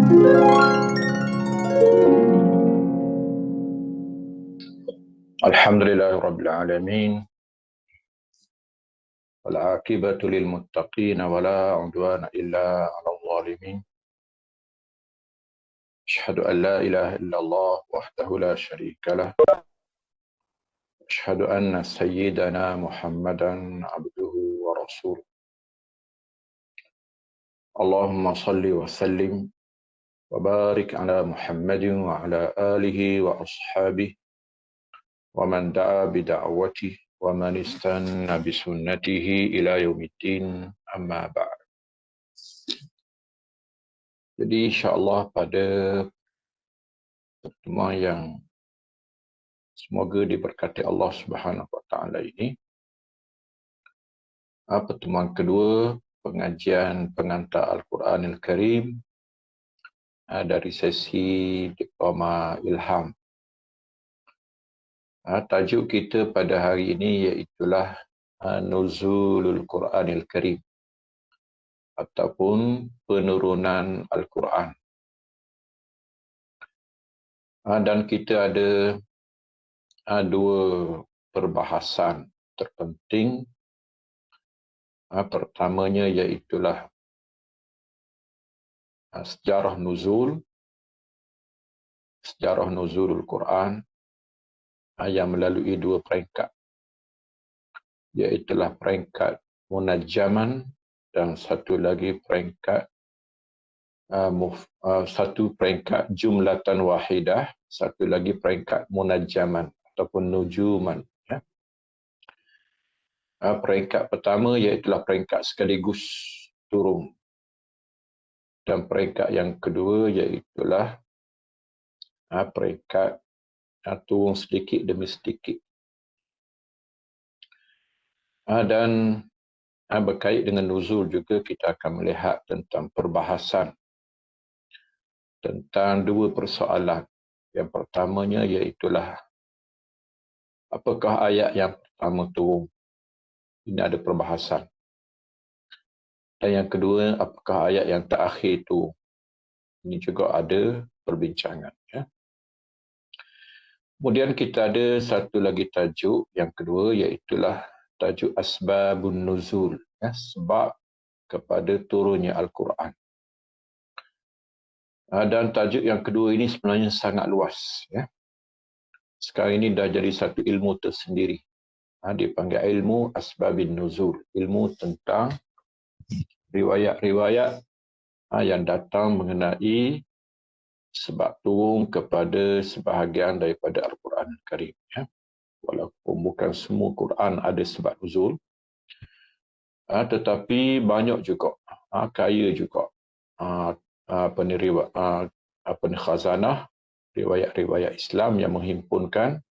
Alhamdulillahirabbil alamin. Wal 'aqibatu lil muttaqin wa la 'udwana illa 'alal zalimin. Asyhadu an la ilaha illallah wahdahu la syarika lah. Asyhadu anna sayyidana Muhammadan 'abduhu wa rasuluh. Allahumma salli wa sallim wa barik ala Muhammadin wa ala alihi wa ashabihi wa man da'a bi da'watihi wa man istanna bi sunnatihi ila yaumiddin, amma ba'd. Jadi insya-Allah pada pertemuan yang semoga diberkati Allah Subhanahu wa taala ini, pertemuan kedua pengajian pengantar Al-Quranil Karim dari sesi Diploma Ilham. Tajuk kita pada hari ini iaitulah Nuzulul Quranil Karim ataupun penurunan Al-Quran. Dan kita ada dua perbahasan terpenting. Pertamanya iaitulah sejarah nuzulul Quran yang melalui dua peringkat, iaitulah peringkat munajjaman dan satu lagi peringkat satu peringkat jumlatan wahidah, satu lagi peringkat munajjaman ataupun nujuman. Peringkat pertama iaitulah peringkat sekaligus turun, dan peringkat yang kedua iaitulah peringkat turun sedikit demi sedikit. Dan berkait dengan nuzul juga kita akan melihat tentang perbahasan tentang dua persoalan. Yang pertamanya iaitulah apakah ayat yang pertama turun? Ini ada perbahasan. Dan yang kedua, apakah ayat yang terakhir turun? Ini juga ada perbincangan. Kemudian kita ada satu lagi tajuk yang kedua, iaitulah tajuk Asbabun Nuzul, sebab kepada turunnya Al-Quran. Dan tajuk yang kedua ini sebenarnya sangat luas. Sekarang ini dah jadi satu ilmu tersendiri. Dipanggil ilmu Asbabun Nuzul, ilmu tentang riwayat-riwayat yang datang mengenai sebab turun kepada sebahagian daripada Al-Quran Al-Karim. Walaupun bukan semua Quran ada sebab nuzul, tetapi banyak juga, kaya juga khazanah riwayat-riwayat Islam yang menghimpunkan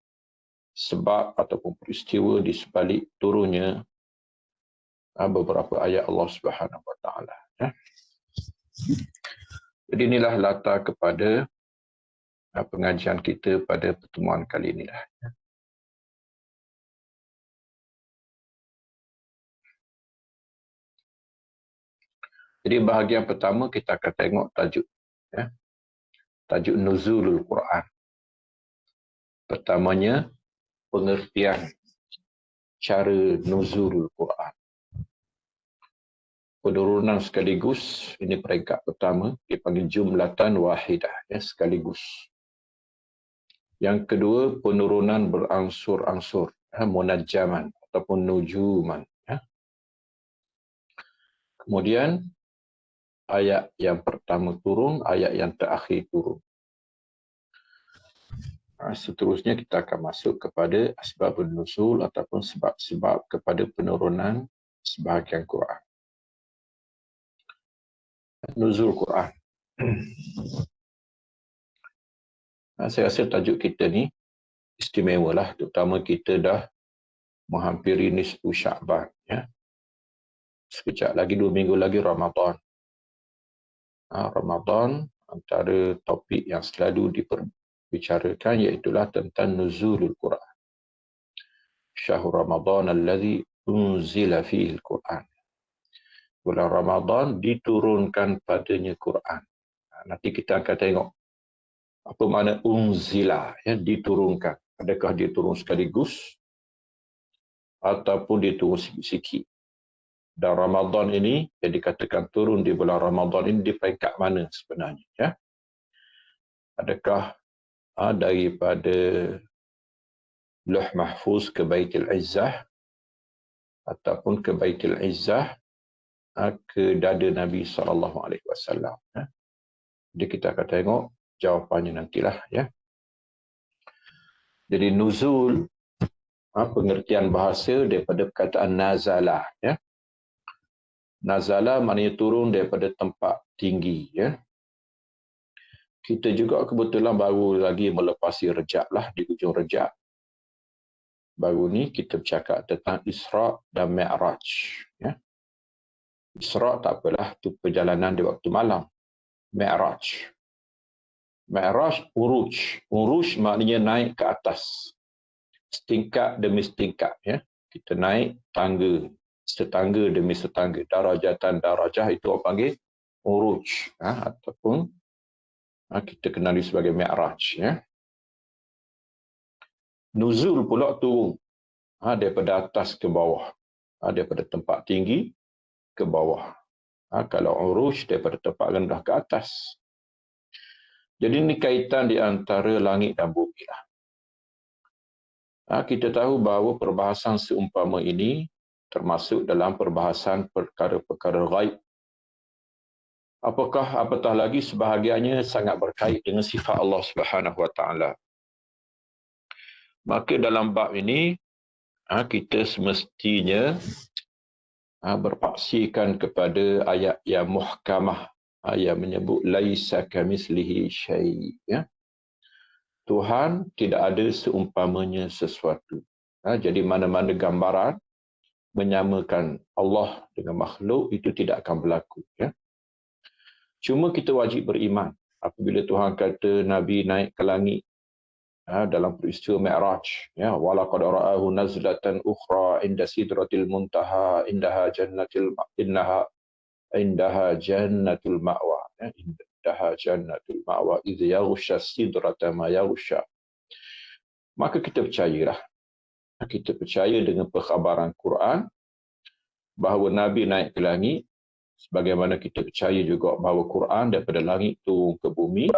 sebab ataupun peristiwa di sebalik turunnya beberapa ayat Allah Subhanahu wa taala. Jadi inilah latar kepada pengajian kita pada pertemuan kali ini. Jadi bahagian pertama kita akan tengok tajuk. Tajuk Nuzulul Quran. Pertamanya, pengertian cara Nuzulul Quran. Penurunan sekaligus, ini peringkat pertama, dipanggil jumlatan wahidah, sekaligus. Yang kedua, penurunan berangsur-angsur, munajjaman ataupun nujuman. Kemudian, ayat yang pertama turun, ayat yang terakhir turun. Seterusnya kita akan masuk kepada asbabun nuzul ataupun sebab-sebab kepada penurunan sebahagian Quran. Nuzul Quran. Saya rasa tajuk kita ni istimewa lah, terutama kita dah menghampiri nisfu Sya'ban. Sekejap lagi, 2 minggu lagi Ramadan. Ramadan, antara topik yang selalu diperbicarakan iaitulah tentang nuzulul Quran. Syahrul Ramadan alladhi unzila fihi al-Quran. Bulan Ramadan diturunkan padanya Quran. Nanti kita akan tengok apa makna unzila, ya, diturunkan. Adakah dia turun sekaligus ataupun dia turun sikit-sikit. Dan Ramadan ini yang dikatakan turun di bulan Ramadan ini di peringkat mana sebenarnya, ya? Adakah daripada Lauh Mahfuz ke Baitul Izzah ataupun ke Baitul Izzah ke dada Nabi SAW. Jadi kita akan tengok jawapannya nantilah, ya. Jadi nuzul, pengertian bahasa daripada perkataan nazala, ya. Nazala maknanya turun daripada tempat tinggi, ya. Kita juga kebetulan baru lagi melepasi Rejab lah, di ujung Rejab. Baru ni kita bercakap tentang Isra' dan Mi'raj, ya. Isra' tak apalah, itu perjalanan di waktu malam. Mi'raj. Mi'raj, uruj. Uruj maknanya naik ke atas. Setingkat demi setingkat, ya. Kita naik tangga, setangga demi setangga. Darajatan darajah itu orang panggil uruj, ataupun kita kenali sebagai Mi'raj, ya. Nuzul pula turun, daripada atas ke bawah, daripada tempat tinggi ke bawah. Kalau uruj daripada tempat rendah ke atas. Jadi ini kaitan di antara langit dan bumi lah. Kita tahu bahawa perbahasan seumpama ini termasuk dalam perbahasan perkara-perkara ghaib. Apatah lagi sebahagiannya sangat berkait dengan sifat Allah Subhanahu Wa Taala. Maka dalam bab ini kita semestinya berpaksikan kepada ayat yang muhkamah, yang menyebut laisa kamitslihi syai', ya. Tuhan tidak ada seumpamanya sesuatu. Jadi mana-mana gambaran menyamakan Allah dengan makhluk itu tidak akan berlaku, ya. Cuma kita wajib beriman apabila Tuhan kata Nabi naik ke langit dalam peristiwa Mi'raj, ya, walaqad ra'ahu nazlatan ukhra inda sidratil muntaha indaha jannatul ma'wa, ya, indaha jannatul ma'wa idh yaghsha sidrata ma yaghsha. Maka kita percayalah, kita percaya dengan perkhabaran Quran bahawa Nabi naik ke langit, sebagaimana kita percaya juga bahawa Quran daripada langit turun ke bumi,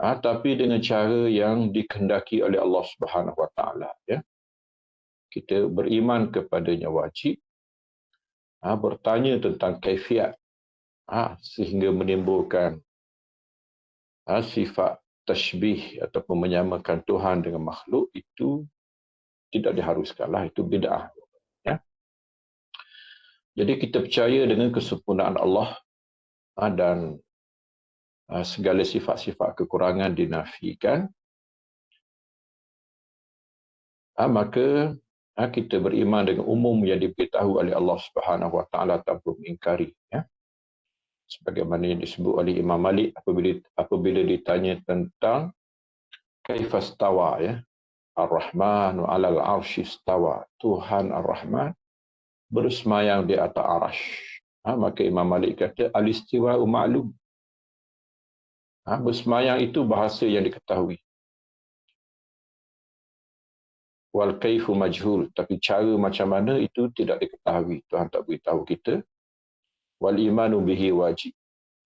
tapi dengan cara yang dikehendaki oleh Allah Subhanahu Wa Taala, ya. Kita beriman kepadanya wajib, bertanya tentang kaifiat, sehingga menimbulkan sifat tashbih ataupun menyamakan Tuhan dengan makhluk, itu tidak diharuskanlah, itu bid'ah, ya. Jadi kita percaya dengan kesempurnaan Allah, dan segala sifat-sifat kekurangan dinafikan, maka kita beriman dengan umum yang diberitahu oleh Allah Subhanahu Wa Taala tanpa mengingkari, ya. Sebagaimana yang disebut oleh Imam Malik apabila ditanya tentang kaifastawa, ya, Ar-Rahmanu 'alal 'arsy istawa, Tuhan Ar-Rahman bersemayam di atas arasy. Maka Imam Malik kata al-istiwa'u ma'lum. Bersemayam itu bahasa yang diketahui. Wal kaifu majhul, tapi cara macam mana itu tidak diketahui. Tuhan tak beritahu kita. Wal imanu bihi wajib.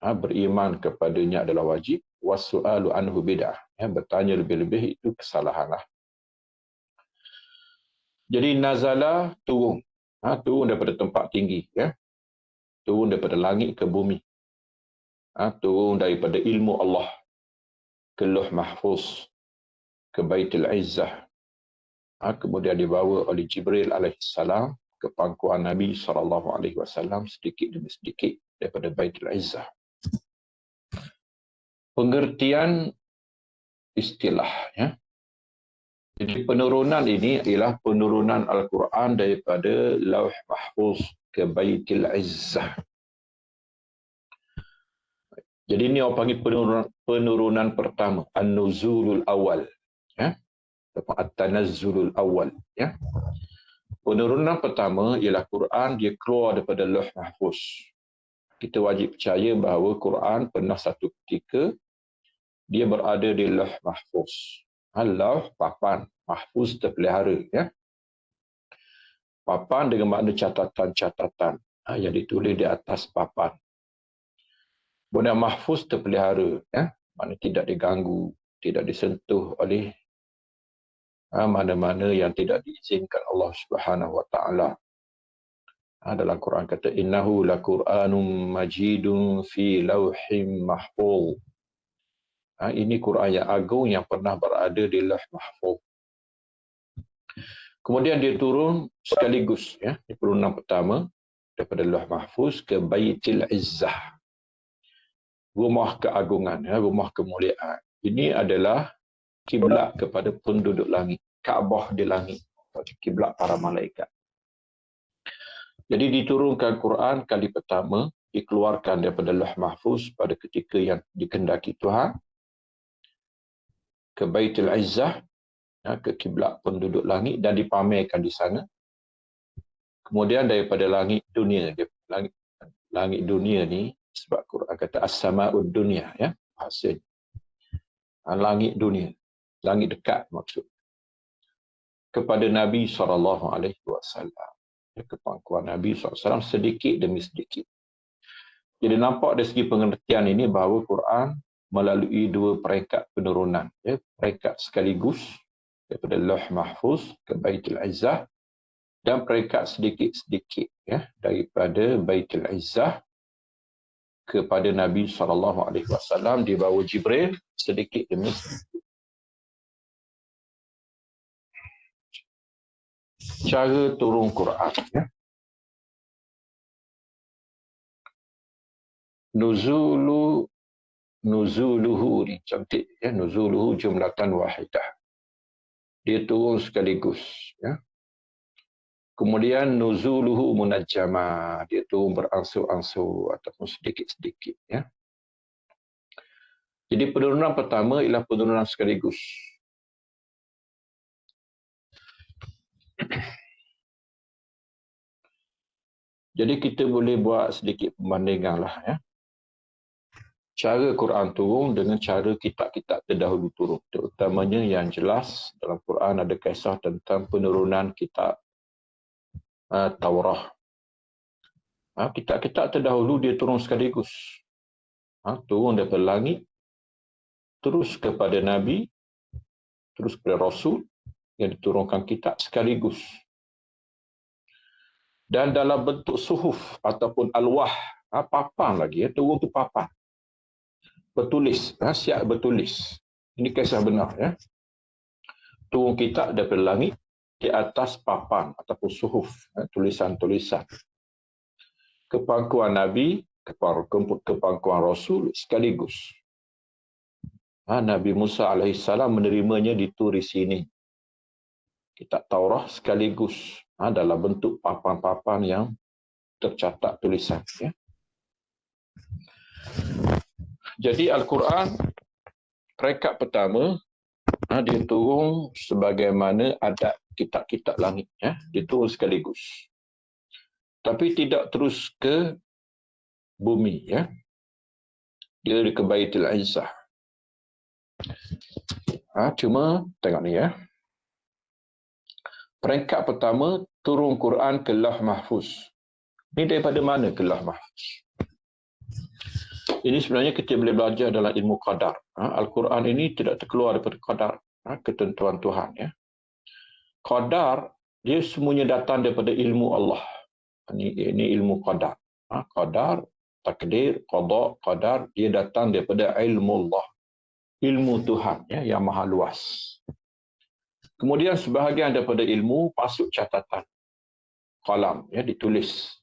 Beriman kepadanya adalah wajib. Wassu'alu anhu bid'ah. Bertanya lebih-lebih itu kesalahan lah. Jadi nazala turun. Turun daripada tempat tinggi, ya. Turun daripada langit ke bumi. Turun daripada ilmu Allah ke Lauh Mahfuz, ke Baitul Izzah. Kemudian dibawa oleh Jibril alaihissalam ke pangkuan Nabi SAW sedikit demi sedikit daripada Baitul Izzah. Pengertian istilah, ya. Jadi penurunan ini ialah penurunan Al-Quran daripada Lauh Mahfuz ke Baitul Izzah. Jadi ini orang panggil penurunan pertama, An-Nuzulul Awal, ya. At-Tanazzulul Awal, ya. Penurunan pertama ialah Quran dia keluar daripada Lauh Mahfuz. kita wajib percaya bahawa Quran pernah satu ketika dia berada di Lauh Mahfuz. Lauh papan, mahfuz terpelihara, ya. Papan dengan makna catatan-catatan yang ditulis di atas papan. Benda mahfuz terpelihara, ya. Makna tidak diganggu, tidak disentuh oleh mana-mana yang tidak diizinkan Allah Subhanahu wa taala. Dalam Quran kata innahu laqur'anun majidun fi lauhim mahfuz. Ini Quran yang agung yang pernah berada di Lauh Mahfuz. Kemudian dia turun sekaligus, ya, di penurunan pertama daripada Lauh Mahfuz ke Baitul Izzah, rumah keagungan, ya, rumah kemuliaan. Ini adalah kiblat kepada penduduk langit, Kaabah di langit, kiblat para malaikat. Jadi diturunkan Quran kali pertama, dikeluarkan daripada Lauh Mahfuz pada ketika yang dikehendaki Tuhan ke Baitul Izzah, ke kiblat penduduk langit, dan dipamerkan di sana. Kemudian daripada langit dunia, langit dunia ni sebab Quran kata as-sama'ud dunia, ya, bahasa langit dunia, langit dekat maksud, kepada Nabi SAW. Ke pangkuan Nabi SAW sedikit demi sedikit. Jadi nampak dari segi pengertian ini bahawa Quran melalui dua peringkat penurunan, ya, peringkat sekaligus daripada Lauh Mahfuz ke Baitul Izzah, dan peringkat sedikit-sedikit, ya, daripada Baitul Izzah kepada Nabi SAW dibawa Jibril sedikit demi sedikit. Cara turun Quran, ya. Nuzuluhu ni cantik, ya, nuzuluhu jumlatan wahidah. Dia turun sekaligus, ya. Kemudian nuzuluhu munajjama, dia turun beransur-ansur ataupun sedikit-sedikit, ya. Jadi penurunan pertama ialah penurunan sekaligus. Jadi kita boleh buat sedikit perbandingan lah, ya. Cara Quran turun dengan cara kitab-kitab terdahulu turun. Terutamanya yang jelas dalam Quran ada kisah tentang penurunan kitab Taurah. Kitab-kitab terdahulu dia turun sekaligus. Turun daripada langit, terus kepada Nabi, terus kepada Rasul, yang diturunkan kitab sekaligus. Dan dalam bentuk suhuf ataupun alwah, papan lagi, ya, turun tu papan. Bertulis, siap bertulis. Ini kisah benar, ya. Turun kitab daripada langit di atas papan ataupun suhuf, tulisan-tulisan. Kepangkuan Nabi, kepangkuan Rasul sekaligus. Nabi Musa AS menerimanya di Turi Sini. Kitab Taurah sekaligus, dalam bentuk papan-papan yang tercatat tulisan, ya. Jadi Al-Quran peringkat pertama dia turun sebagaimana adat kitab-kitab langit, ya, dia turun sekaligus. Tapi tidak terus ke bumi, ya. Dia ke Baitul Izzah. Cuma tengok ni, ya. Peringkat pertama turun Quran ke Lauh Mahfuz. Ini daripada mana ke Lauh Mahfuz? Ini sebenarnya kita boleh belajar dalam ilmu qadar. Al-Quran ini tidak terkeluar daripada qadar, ketentuan Tuhan, ya. Qadar dia semuanya datang daripada ilmu Allah. Ini ilmu qadar. Qadar, takdir, qada, qadar, dia datang daripada ilmu Allah, ilmu Tuhan, ya, yang maha luas. Kemudian sebahagian daripada ilmu masuk catatan, qalam, ya, ditulis.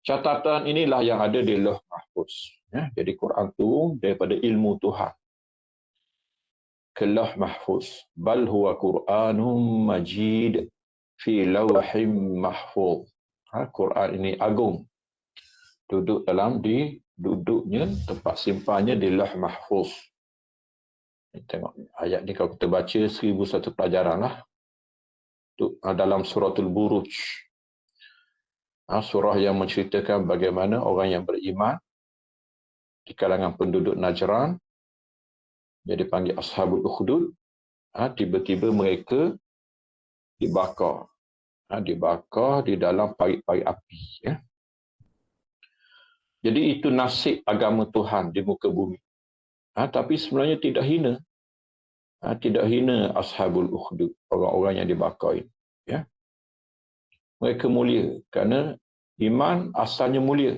Catatan inilah yang ada di Lauh Mahfuz, ya. Jadi Quran turun daripada ilmu Tuhan ke Lauh Mahfuz. Bal huwa Quranum majid fi lauhim mahfuz. Quran ini agung, duduk duduknya, tempat simpannya di Lauh Mahfuz. Tengok ayat ni, kalau kita baca 1001 pelajaran lah. Dalam suratul Buruj. Surah yang menceritakan bagaimana orang yang beriman di kalangan penduduk Najran, yang dipanggil Ashabul Ukhdud, tiba-tiba mereka dibakar. Dibakar di dalam parit-parit api. Ya. Jadi itu nasib agama Tuhan di muka bumi. Tapi sebenarnya tidak hina. Tidak hina Ashabul Ukhdud, orang-orang yang dibakar ini. Ya. Mereka mulia kerana iman asalnya mulia.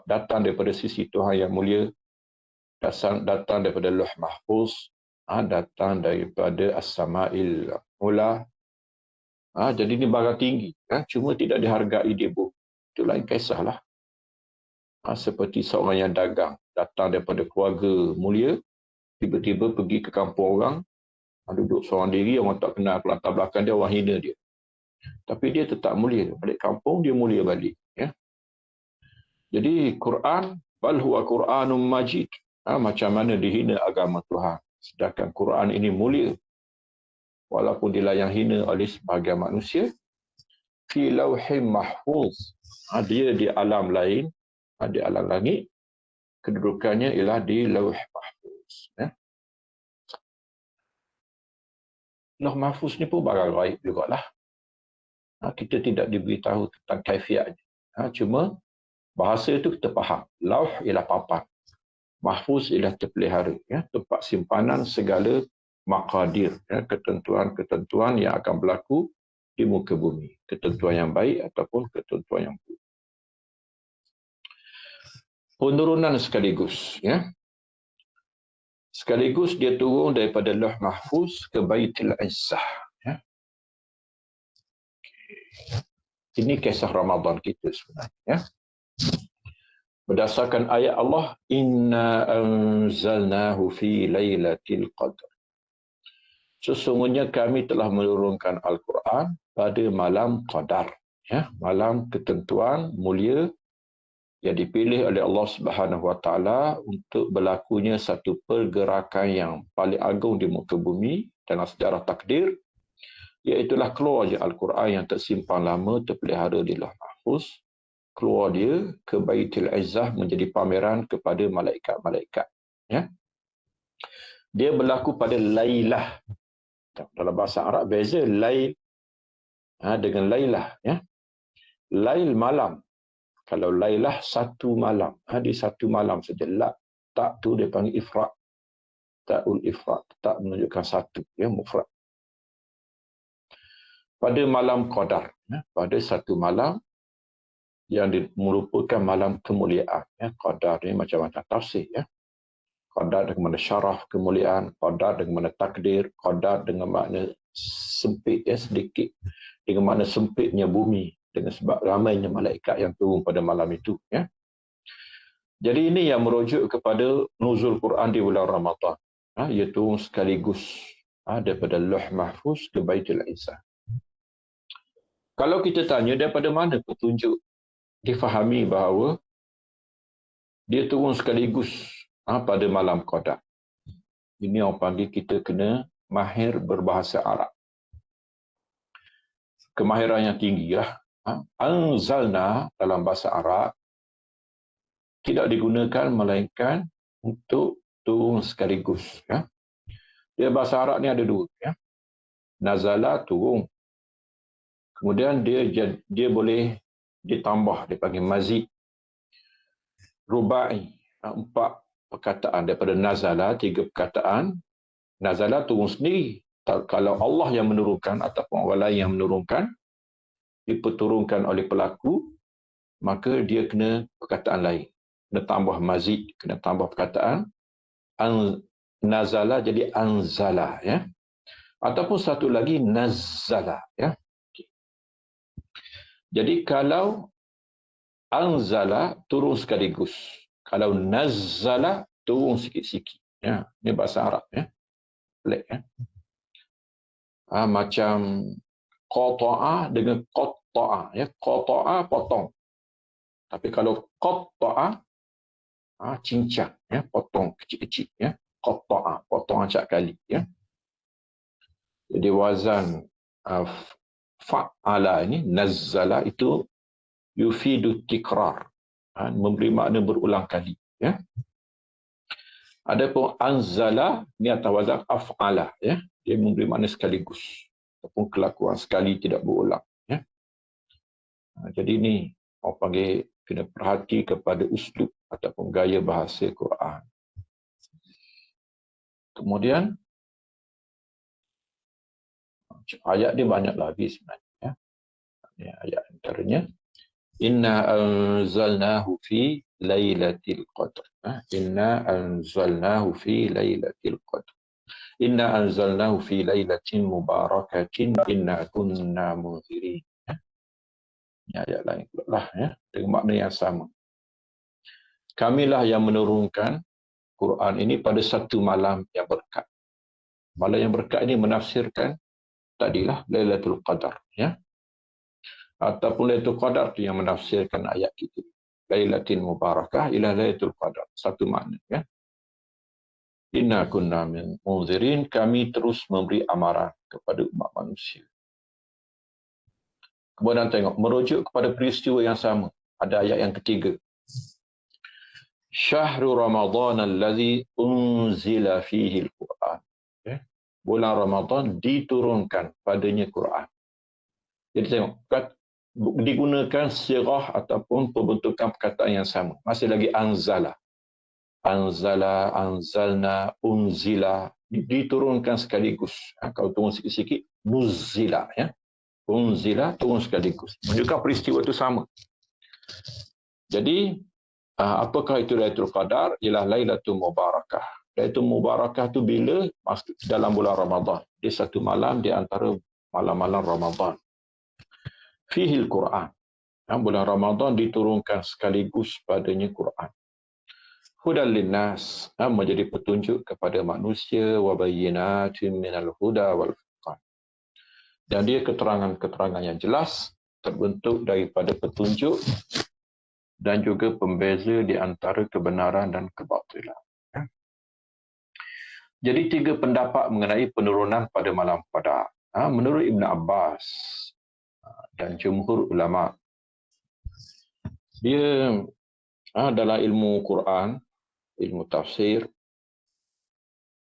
Datang daripada sisi Tuhan yang mulia, datang daripada Lauh Mahfuz, datang daripada As-Sama'il Ula. Jadi ini barang tinggi. Cuma tidak dihargai di bumi. Itu lain kisahlah. Seperti seorang yang dagang, datang daripada keluarga mulia, tiba-tiba pergi ke kampung orang, duduk seorang diri, orang tak kenal latar belakang dia, orang hina dia. Tapi dia tetap mulia. Balik kampung, dia mulia balik. Ya. Jadi Quran, bal huwa Quranum Majid. Macam mana dihina agama Tuhan. Sedangkan Quran ini mulia. Walaupun dilayang hina oleh sebahagian manusia. Fi lauhim mahfuz. Dia di alam lain, di alam langit. Kedudukannya ialah di lauh mahfuz. Ya. Lauh mahfuz ni pun barang gaib jugalah. Kita tidak diberitahu tentang kaifiatnya. Cuma bahasa itu kita faham. Lauh ialah papan. Mahfuz ialah terpelihara. Ya, tempat simpanan segala maqadir. Ya, ketentuan-ketentuan yang akan berlaku di muka bumi. Ketentuan yang baik ataupun ketentuan yang buruk. Penurunan sekaligus. Ya. Sekaligus dia turun daripada Lauh Mahfuz ke Baitul Izzah. Ya. Ini kisah Ramadan kita sebenarnya. Ya. Berdasarkan ayat Allah, Inna anzalnahu fi laylatil qadr. Sesungguhnya kami telah menurunkan Al-Quran pada malam qadar. Ya, malam ketentuan mulia yang dipilih oleh Allah Subhanahu Wa Taala untuk berlakunya satu pergerakan yang paling agung di muka bumi dalam sejarah takdir, iaitulah keluarnya Al-Quran yang tersimpan lama, terpelihara di Lauh Mahfuz, keluar dia ke Baitul Izzah menjadi pameran kepada malaikat-malaikat. Ya. Dia berlaku pada Lailah. Dalam bahasa Arab beza Lail dengan Lailah. Ya. Lail malam. Kalau Lailah satu malam. Di satu malam saja. Tak tu dia panggil ifrat. Ta'ul ifrat. Tak menunjukkan satu. Ya, mufrad. Pada malam Qadar. Ya, pada satu malam yang merupakan malam kemuliaan. Ya, Qadar ni macam-macam tafsir. Ya. Qadar dengan makna syaraf, kemuliaan. Qadar dengan makna takdir. Qadar dengan makna sempit, ya, sedikit. Dengan makna sempitnya bumi. Dengan sebab ramainya malaikat yang turun pada malam itu. Ya. Jadi ini yang merujuk kepada nuzul Quran di bulan Ramadan. Ia turun sekaligus daripada Lauh Mahfuz ke Baitul Izzah. Kalau kita tanya daripada mana petunjuk difahami bahawa dia turun sekaligus pada malam Qadar. Ini orang panggil kita kena mahir berbahasa Arab. Kemahiran yang tinggi lah. Anzalna dalam bahasa Arab tidak digunakan melainkan untuk turun sekaligus. Ya. Dia bahasa Arab ni ada dua. Ya. Nazala turun. Kemudian dia boleh ditambah, dipanggil mazid. Rubai, 4 perkataan daripada nazala, 3 perkataan. Nazala turun sendiri. Kalau Allah yang menurunkan ataupun orang lain yang menurunkan, diperturunkan oleh pelaku, maka dia kena perkataan lain. Kena tambah mazid, kena tambah perkataan. Nazala jadi anzala. Ya. Ataupun satu lagi nazzala. Ya. Jadi kalau anzala turun sekaligus. Kalau nazzala turun sikit-sikit. Ya, ini bahasa Arab. Ya. Pelik. Ya. Macam qata'a dengan qatta'a. Ya. Qata'a potong. Tapi kalau qatta'a cincang. Ya. Potong kecil-kecil. Ya. Qatta'a potong acak kali. Ya. Jadi wazan fa'ala ini nazzala itu yufidu tikrar, memberi makna berulang kali. Ya. Adapun anzala ni atas wazan af'ala, ya. Dia memberi makna sekaligus ataupun kelakuan sekali tidak berulang. Ya. Jadi ni orang panggil kena perhati kepada uslub ataupun gaya bahasa Quran. Kemudian ayat dia banyak lagi sebenarnya. Ya. Ini ayat antaranya inna anzalnahu fi lailatul qadr. Inna anzalnahu fi lailatul qadr. Inna anzalnahu fi lailatin mubarakatin inna kunna munzirin. Ini ayat lain pula lah, ya, dengan makna yang sama. Kamilah yang menurunkan Quran ini pada satu malam yang berkat. Malam yang berkat ini menafsirkan tadilah Lailatul Qadar, ya. Ataupun Lailatul Qadar itu yang menafsirkan ayat itu. Lailatin mubarakah ila Lailatul Qadar. Satu makna, ya. Inna kunna min munzirin, kami terus memberi amaran kepada umat manusia. Kemudian tengok, merujuk kepada peristiwa yang sama. Ada ayat yang ketiga. Syahrul Ramadan allazi unzila fihi al-Quran. Okay. Bulan Ramadan diturunkan padanya Quran. Jadi tengok, digunakan sirah ataupun pembentukan perkataan yang sama. Masih lagi anzala. Anzala, anzalna, unzila. Diturunkan sekaligus. Kalau turun sikit-sikit, nuzila. Ya. Unzila, turun sekaligus. Menunjukkan peristiwa itu sama. Jadi, apakah itu Lailatul Qadar? Ialah Lailatul Mubarakah. Lailatul Mubarakah itu bila? Dalam bulan Ramadan. Di satu malam di antara malam-malam Ramadan. Fihil Quran. Bulan Ramadan diturunkan sekaligus padanya Quran. Hudal linnas, menjadi petunjuk kepada manusia, wa bayyinatin minal huda wal furqan. Dan dia keterangan-keterangan yang jelas terbentuk daripada petunjuk dan juga pembeza di antara kebenaran dan kebatilan. Jadi 3 pendapat mengenai penurunan pada malam Qadar. Menurut Ibn Abbas dan jumhur ulama, dia dalam ilmu Quran, ilmu tafsir,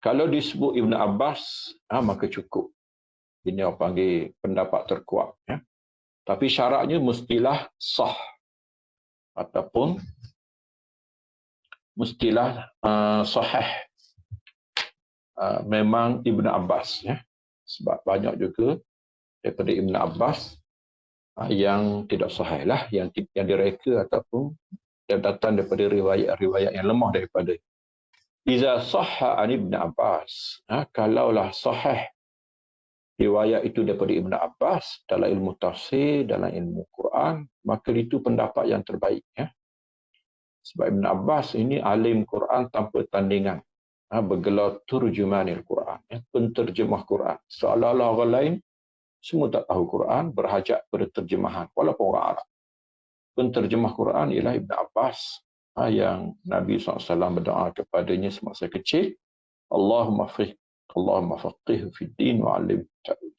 kalau disebut Ibn Abbas, maka cukup. Ini orang panggil pendapat terkuat. Ya. Tapi syaratnya mestilah sah ataupun mestilah sahih. Memang Ibn Abbas, ya. Sebab banyak juga daripada Ibn Abbas yang tidak sahih lah, yang direka ataupun yang datang daripada riwayat-riwayat yang lemah daripada. Iza sahha an Ibn Abbas, kalaulah sahih riwayat itu daripada Ibn Abbas dalam ilmu tafsir, dalam ilmu Quran, maka itu pendapat yang terbaik. Ya. Sebab Ibn Abbas ini alim Quran tanpa tandingan. Bergelar turjumanil Quran, penterjemah Quran. Seolah-olah orang lain semua tak tahu Quran, berhajat pada terjemahan walaupun orang Arab. Penterjemah Quran ialah Ibn Abbas, yang Nabi SAW berdoa kepadanya semasa kecil, Allahumma faqihhu fid din wa 'allimhu ta'wil.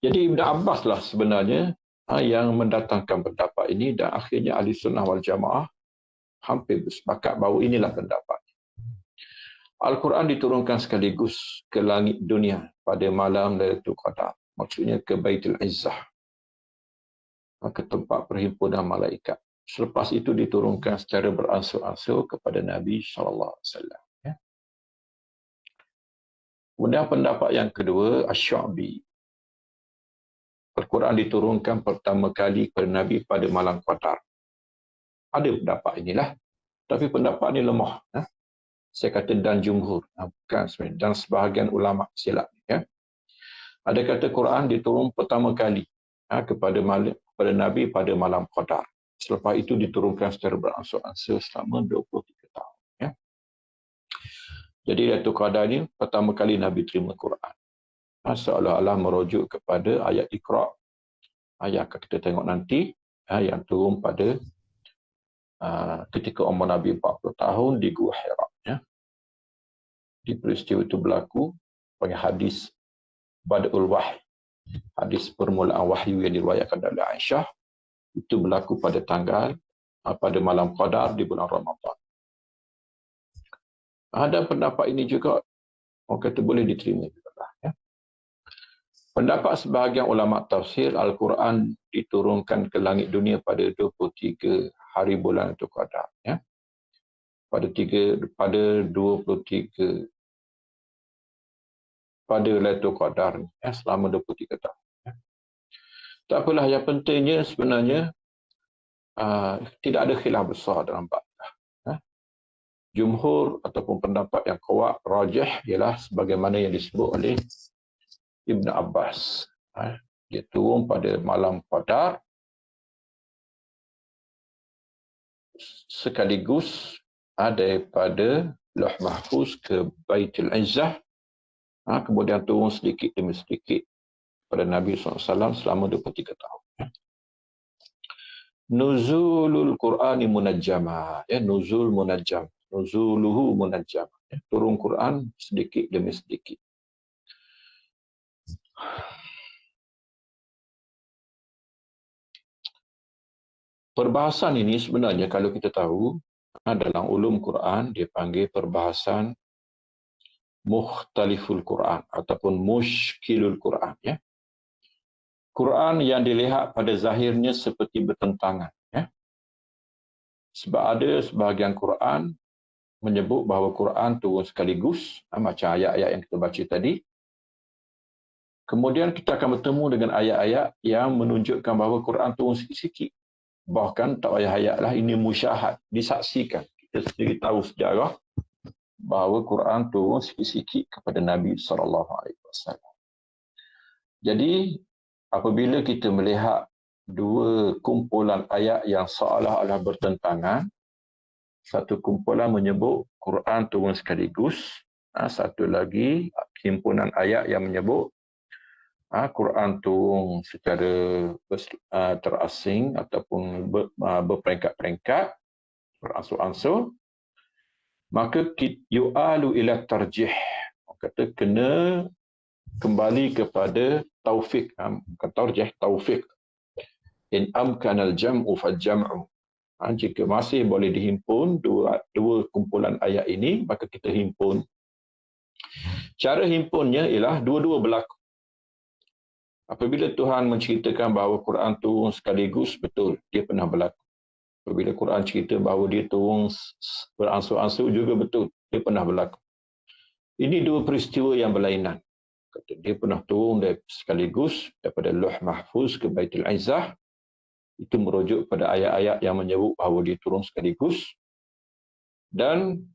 Jadi Ibn Abbas lah sebenarnya yang mendatangkan pendapat ini, dan akhirnya Ahli Sunnah wal Jamaah hampir bersepakat bahawa inilah pendapat. Al-Quran diturunkan sekaligus ke langit dunia pada malam Lailatul Qadar. Maksudnya ke Baitul Izzah, ke tempat perhimpunan malaikat. Selepas itu diturunkan secara beransur-ansur kepada Nabi SAW. Ya. Kemudian pendapat yang kedua, Asy-Syu'bi. Al-Quran diturunkan pertama kali kepada Nabi pada malam Qadar. Ada pendapat inilah. Tapi pendapat ini lemah. Ya. Saya kata dan jumhur, bukan sebenarnya, dan sebahagian ulama silap. Ya. Ada kata Quran diturun pertama kali kepada Nabi pada malam Qadar. Selepas itu diturunkan secara beransur-ansur selama 23 tahun. Ya. Jadi Lailatul Qadar ini pertama kali Nabi terima Quran. Seolah-olah merujuk kepada ayat Iqra, yang akan kita tengok nanti, yang turun pada ketika umur Nabi 40 tahun di Gua Hira. Ya. Di peristiwa itu berlaku panggil hadis Badul Wahyi, hadis permulaan wahyu yang diriwayatkan oleh Aisyah, Itu berlaku pada pada malam Qadar di bulan Ramadan. Ada pendapat ini juga, orang kata boleh diterima juga. Ya. Pendapat sebahagian ulama tafsir, Al-Quran diturunkan ke langit dunia pada 23 hari bulan itu Qadar. Ya. Pada 23 pada Lailatul Qadar, ya, selama 23 tahun. Ya. Tak apalah, yang pentingnya sebenarnya tidak ada khilaf besar dalam bab. Ya. Jumhur ataupun pendapat yang kuat rajih ialah sebagaimana yang disebut oleh Ibn Abbas. Dia turun pada malam Qadar sekaligus daripada Lauh Mahfuz ke Baitul Izzah, kemudian turun sedikit demi sedikit pada Nabi SAW selama 23 tahun. Nuzulul Qur'ani munajjama, ya, nuzul munajjam, nuzuluhu munajjam, ya, turun Quran sedikit demi sedikit. Perbahasan ini sebenarnya kalau kita tahu dalam ulum Quran dia panggil perbahasan mukhtaliful Quran ataupun mushkilul Quran, ya. Quran yang dilihat pada zahirnya seperti bertentangan, ya. Sebab ada sebahagian Quran menyebut bahawa Quran turun sekaligus, macam ayat-ayat yang kita baca tadi. Kemudian kita akan bertemu dengan ayat-ayat yang menunjukkan bahawa Quran turun sikit-sikit. Bahkan tak payah ayat lah, ini musyahad, disaksikan. Kita sendiri tahu sejarah bahawa Quran turun sikit-sikit kepada Nabi SAW. Jadi, apabila kita melihat dua kumpulan ayat yang seolah-olah bertentangan, satu kumpulan menyebut Quran turun sekaligus, satu lagi himpunan ayat yang menyebut Quran turun secara terasing ataupun berperingkat-peringkat, beransur-ansur, maka yu'alu ila tarjih. Kata kena kembali kepada taufik, bukan tarjih, taufik. In amkanal jam'u fal jam'u. Jika masih boleh dihimpun dua kumpulan ayat ini, maka kita himpun. Cara himpunnya ialah dua-dua berlaku. Apabila Tuhan menceritakan bahawa Quran turun sekaligus, betul, dia pernah berlaku. Apabila Quran cerita bahawa dia turun beransur-ansur, juga betul, dia pernah berlaku. Ini dua peristiwa yang berlainan. Dia pernah turun sekaligus daripada Lauh Mahfuz ke Baitul Izzah. Itu merujuk pada ayat-ayat yang menyebut bahawa dia turun sekaligus. Dan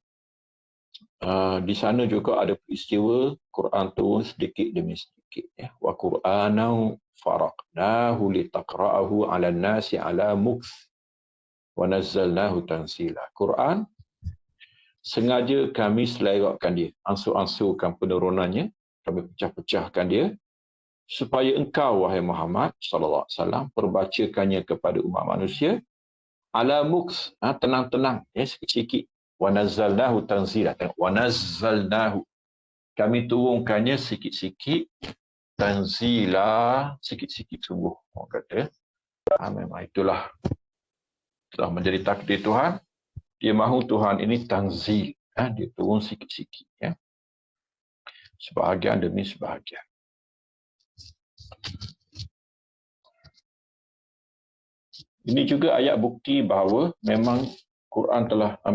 di sana juga ada peristiwa Quran turun sedikit demi sedikit. Ya. Wa Qur'anau faraqnahu litaqra'ahu 'alan nasi 'ala mukth wa nazzalnahu tanzila. Quran sengaja kami selerakkan dia, ansur-ansurkan penurunannya, kami pecah-pecahkan dia supaya engkau wahai Muhammad sallallahu alaihi wasallam perbacakannya kepada umat manusia 'ala mukth, tenang-tenang, ya, sikit-sikit. Wa nazzalnahu tanzila. Wa nazzalnahu, kami turunkannya sikit-sikit, tanzila, sikit-sikit sungguh. Orang kata, memang itulah telah menjadi takdir Tuhan. Dia mahu Tuhan ini tanzil, dia turun sikit-sikit, ya. Sebahagian demi sebahagian. Ini juga ayat bukti bahawa memang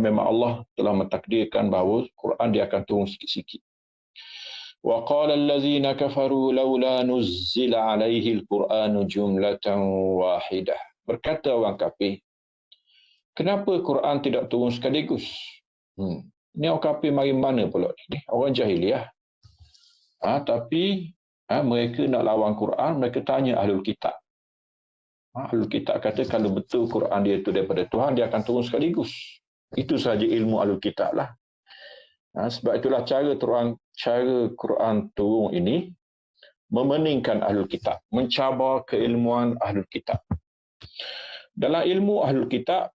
memang Allah telah mentakdirkan bahawa Quran dia akan turun sikit-sikit. Wa qala allazina kafaru laula nuzzila alaihi al-Qur'anu jumlatan wahidah. Berkata orang kafir, kenapa Quran tidak turun sekaligus? Ini orang kafir mari mana pula ni? Orang jahiliah. Tapi mereka nak lawan Quran, mereka tanya Ahlul Kitab. Ahlul Kitab kata kalau betul Quran dia itu daripada Tuhan, dia akan turun sekaligus. Itu sahaja ilmu Ahlul Kitab lah. Sebab itulah cara Quran turun ini memeningkan Ahlul Kitab, mencabar keilmuan Ahlul Kitab. Dalam ilmu Ahlul Kitab,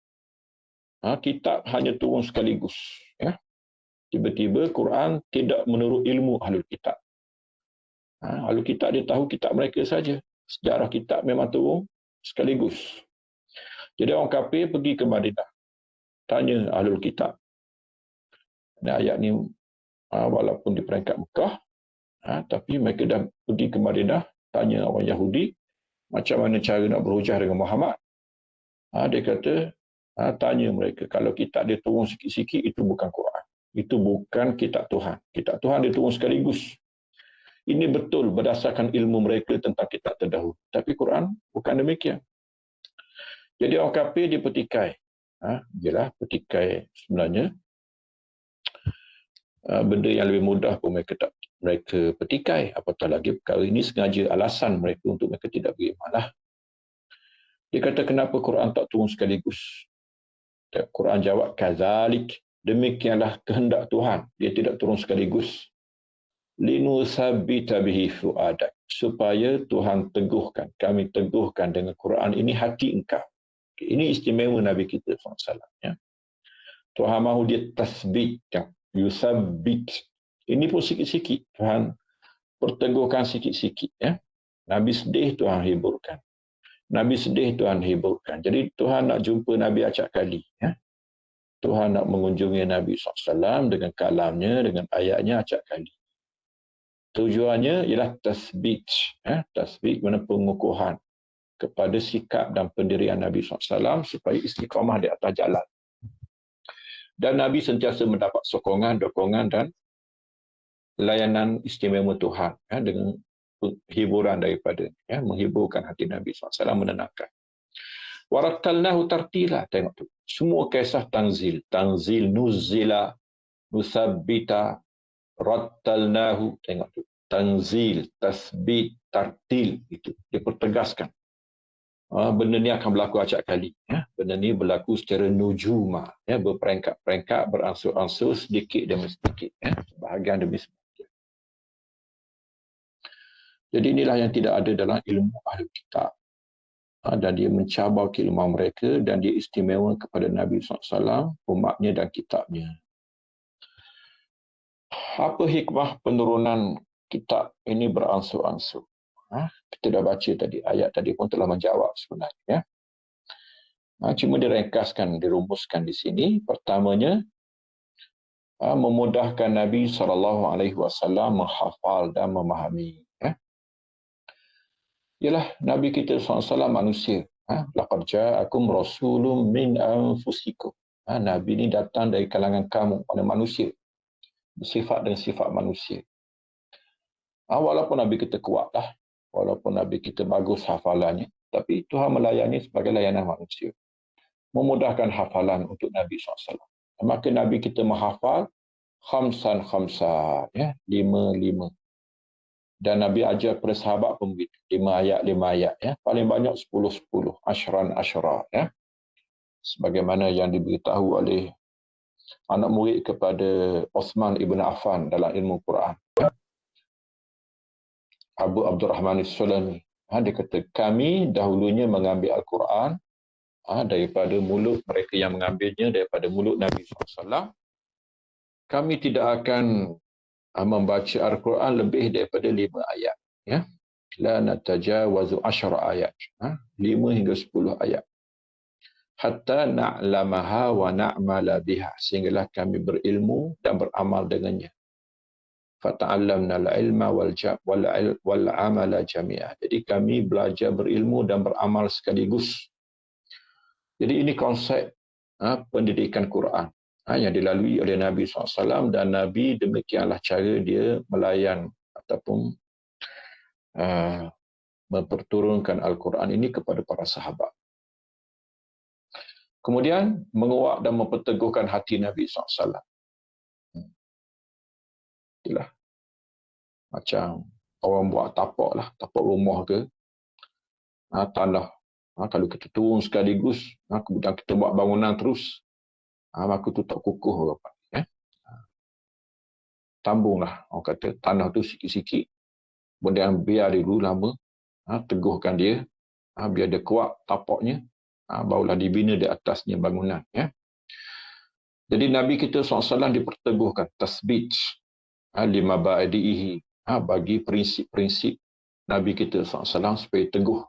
kitab hanya turun sekaligus. Ya. Tiba-tiba Quran tidak menurut ilmu Ahlul Kitab. Ahlul Kitab dia tahu kitab mereka saja. Sejarah kitab memang turun sekaligus. Jadi orang kafir pergi ke Madinah, tanya Ahlul Kitab. Dan ayat ni walaupun di peringkat Mekah, tapi mereka dah pergi ke Madinah, tanya orang Yahudi, macam mana cara nak berhujah dengan Muhammad. Dia kata, tanya mereka, kalau kitab dia turun sikit-sikit, itu bukan Quran. Itu bukan kitab Tuhan. Kitab Tuhan dia turun sekaligus. Ini betul berdasarkan ilmu mereka tentang kitab terdahulu. Tapi Quran bukan demikian. Jadi orang kafir dia petikai. Yalah, petikai sebenarnya. Benda yang lebih mudah pun mereka petikai. Apatah lagi perkara ini sengaja alasan mereka untuk mereka tidak beriman lah. Dia kata, kenapa Quran tak turun sekaligus? Quran jawab, kazalik. Demikianlah kehendak Tuhan. Dia tidak turun sekaligus. Linusabbita bihi fu'adak. Supaya Tuhan teguhkan. Kami teguhkan dengan Quran ini hati engkau. Ini istimewa Nabi kita SAW. Ya. Tuhan mahu dia tasbitkan. Yusabbit. Ini pun sikit-sikit. Tuhan perteguhkan sikit-sikit. Ya. Nabi sedih, Tuhan hiburkan. Nabi sedih, Tuhan hiburkan. Jadi Tuhan nak jumpa Nabi acap kali. Ya. Tuhan nak mengunjungi Nabi SAW dengan kalamnya, dengan ayatnya acap kali. Tujuannya ialah tasbit. Ya. Tasbit mana pengukuhan kepada sikap dan pendirian Nabi SAW supaya istiqamah di atas jalan. Dan Nabi sentiasa mendapat sokongan, dokongan dan layanan istimewa Tuhan dengan hiburan daripada menghiburkan hati Nabi SAW, menenangkan. Warattalnahu tartila. Tengok tu. Semua kisah tanzil. Tanzil, nuzila, nusabbita, rattalnahu. Tengok tu. Tanzil, tasbit, tartil. Itu. Dia pertegaskan. Benda ni akan berlaku acap kali. Benda ni berlaku secara nujuma. Berperingkat-peringkat, beransur-ansur, sedikit demi sedikit. Bahagian demi sebahagian. Jadi inilah yang tidak ada dalam ilmu ahli kitab. Dan dia mencabar keilmuan mereka dan dia istimewa kepada Nabi SAW, umatnya dan kitabnya. Apa hikmah penurunan kitab ini beransur-ansur? Kita dah baca tadi, ayat tadi pun telah menjawab sebenarnya. Cuma diringkaskan, dirumuskan di sini. Pertamanya, memudahkan Nabi SAW menghafal dan memahami. Ialah Nabi kita SAW manusia. Laqad ja'akum rasulun min anfusikum. Nabi ini datang dari kalangan kamu, manusia. Bersifat dengan sifat manusia. Walaupun Nabi kita kuat lah. Walaupun Nabi kita bagus hafalannya. Tapi Tuhan melayani sebagai layanan manusia. Memudahkan hafalan untuk Nabi SAW. Maka Nabi kita menghafal khamsan. 5. Dan Nabi ajar kepada sahabat pun begitu. 5 ayat. Paling banyak 10. Ashran. Sebagaimana yang diberitahu oleh anak murid kepada Osman ibn Affan dalam ilmu Quran. Abu Abdurrahman As-Sulami. Dia kata, kami dahulunya mengambil Al-Quran daripada mulut mereka yang mengambilnya, daripada mulut Nabi SAW. Kami tidak akan membaca Al-Quran lebih daripada 5 ayat. La natajawazu 10 ayat. 5 hingga 10 ayat. Hatta na'lamaha wa na'mala biha. Sehinggalah kami berilmu dan beramal dengannya. Fata'allamna al-ilma wal-amala jami'ah. Jadi kami belajar berilmu dan beramal sekaligus. Jadi ini konsep pendidikan Quran yang dilalui oleh Nabi SAW, dan Nabi demikianlah cara dia melayan ataupun memperturunkan Al-Quran ini kepada para sahabat. Kemudian menguat dan memperteguhkan hati Nabi SAW. Itulah. Macam orang buat tapak rumah ke, tanah. Kalau kita turun sekaligus, kemudian kita buat bangunan terus, maka tu tak kukuh. Tambunglah, orang kata tanah tu sikit-sikit. Kemudian biar dulu lama, teguhkan dia, biar dia kuat tapaknya, barulah dibina di atasnya bangunan. Jadi Nabi kita SAW diperteguhkan, tasbit, lima ba'dihi, bagi prinsip-prinsip Nabi kita SAW supaya teguh.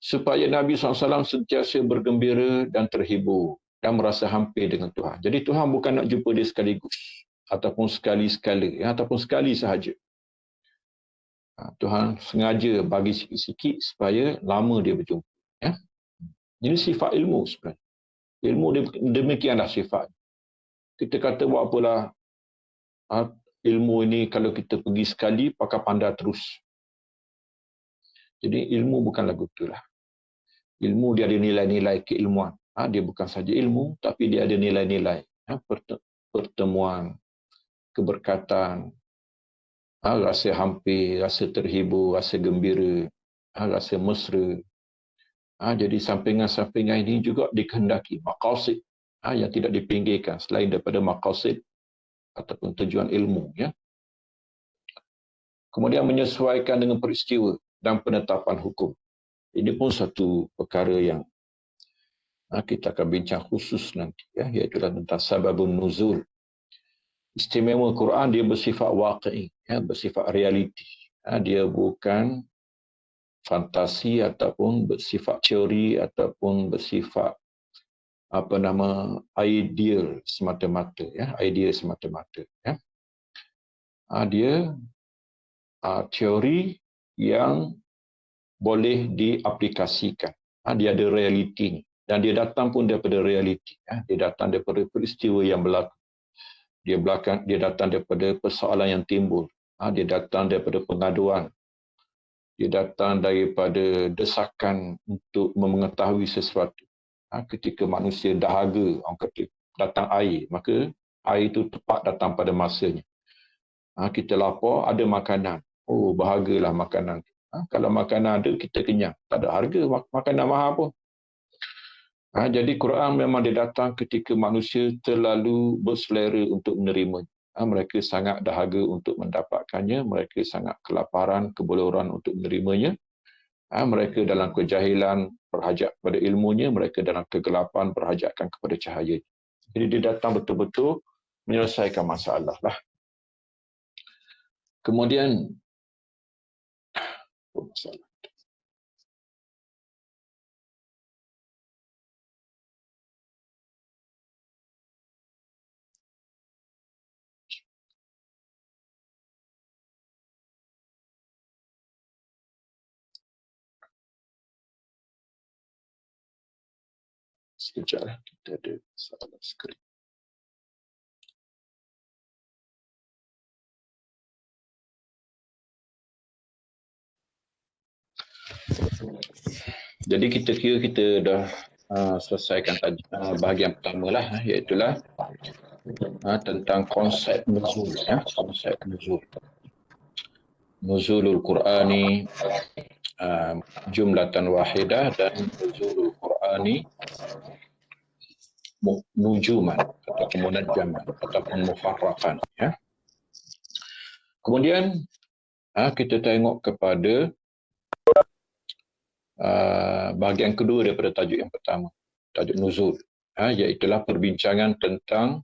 supaya Nabi SAW sentiasa bergembira dan terhibur dan merasa hampir dengan Tuhan. Jadi Tuhan bukan nak jumpa dia sekaligus ataupun sekali-sekala, ataupun sekali sahaja. Tuhan sengaja bagi sikit-sikit supaya lama dia berjumpa. Ya? Ini sifat ilmu sebenarnya. Ilmu demikianlah sifat. Kita kata buat apalah, ilmu ini kalau kita pergi sekali, pakai pandai terus. Jadi ilmu bukan lagu itulah. Ilmu dia ada nilai-nilai keilmuan. Dia bukan saja ilmu, tapi dia ada nilai-nilai. Pertemuan, keberkatan, rasa hampir, rasa terhibur, rasa gembira, rasa mesra. Jadi sampingan-sampingan ini juga dikehendaki maqasid yang tidak dipinggirkan selain daripada maqasid ataupun tujuan ilmu. Ya. Kemudian menyesuaikan dengan peristiwa dan penetapan hukum. Ini pun satu perkara yang kita akan bincang khusus nanti, iaitu tentang sababun nuzul. Istimewa Quran dia bersifat waqi', bersifat realiti. Dia bukan fantasi ataupun bersifat teori ataupun bersifat ideal semata-mata, idea semata-mata. Dia teori yang boleh diaplikasikan. Dia ada realiti dan dia datang pun daripada realiti. Dia datang daripada peristiwa yang berlaku. Dia datang daripada persoalan yang timbul. Dia datang daripada pengaduan. Dia datang daripada desakan untuk mengetahui sesuatu. Ketika manusia dahaga, orang kata datang air, maka air itu tepat datang pada masanya. Kita lapar, ada makanan. Oh, bahagalah makanan. Kalau makanan ada, kita kenyang. Tak ada harga, makanan mahal pun. Jadi Quran memang dia datang ketika manusia terlalu berselera untuk menerimanya. Mereka sangat dahaga untuk mendapatkannya. Mereka sangat kelaparan, kebuluran untuk menerimanya. Mereka dalam kejahilan berhajat kepada ilmunya. Mereka dalam kegelapan berhajatkan kepada cahaya. Jadi dia datang betul-betul menyelesaikan masalah lah. Kemudian sekejap, kita ada salah skrin. Jadi kita kira kita dah selesaikan bahagian pertama lah, iaitulah tentang konsep nuzul. Konsep nuzul. Nuzulul Qur'ani jumlatan wahidah dan nuzulul Qur'ani nujuman ataupun munajjaman ataupun mufarraqan. Kemudian kita tengok kepada bahagian kedua daripada tajuk yang pertama, tajuk nuzul, iaitulah perbincangan tentang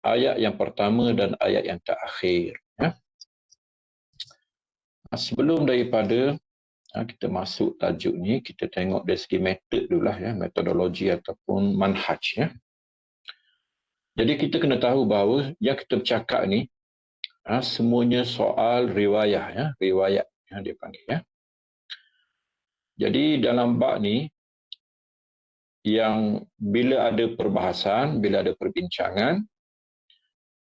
ayat yang pertama dan ayat yang terakhir. Sebelum daripada kita masuk tajuk ni, kita tengok dari segi metod dulu lah, metodologi ataupun manhaj. Jadi kita kena tahu bahawa yang kita bercakap ni semuanya soal riwayah, riwayat dia panggil. Jadi dalam bab ni, yang bila ada perbahasan, bila ada perbincangan,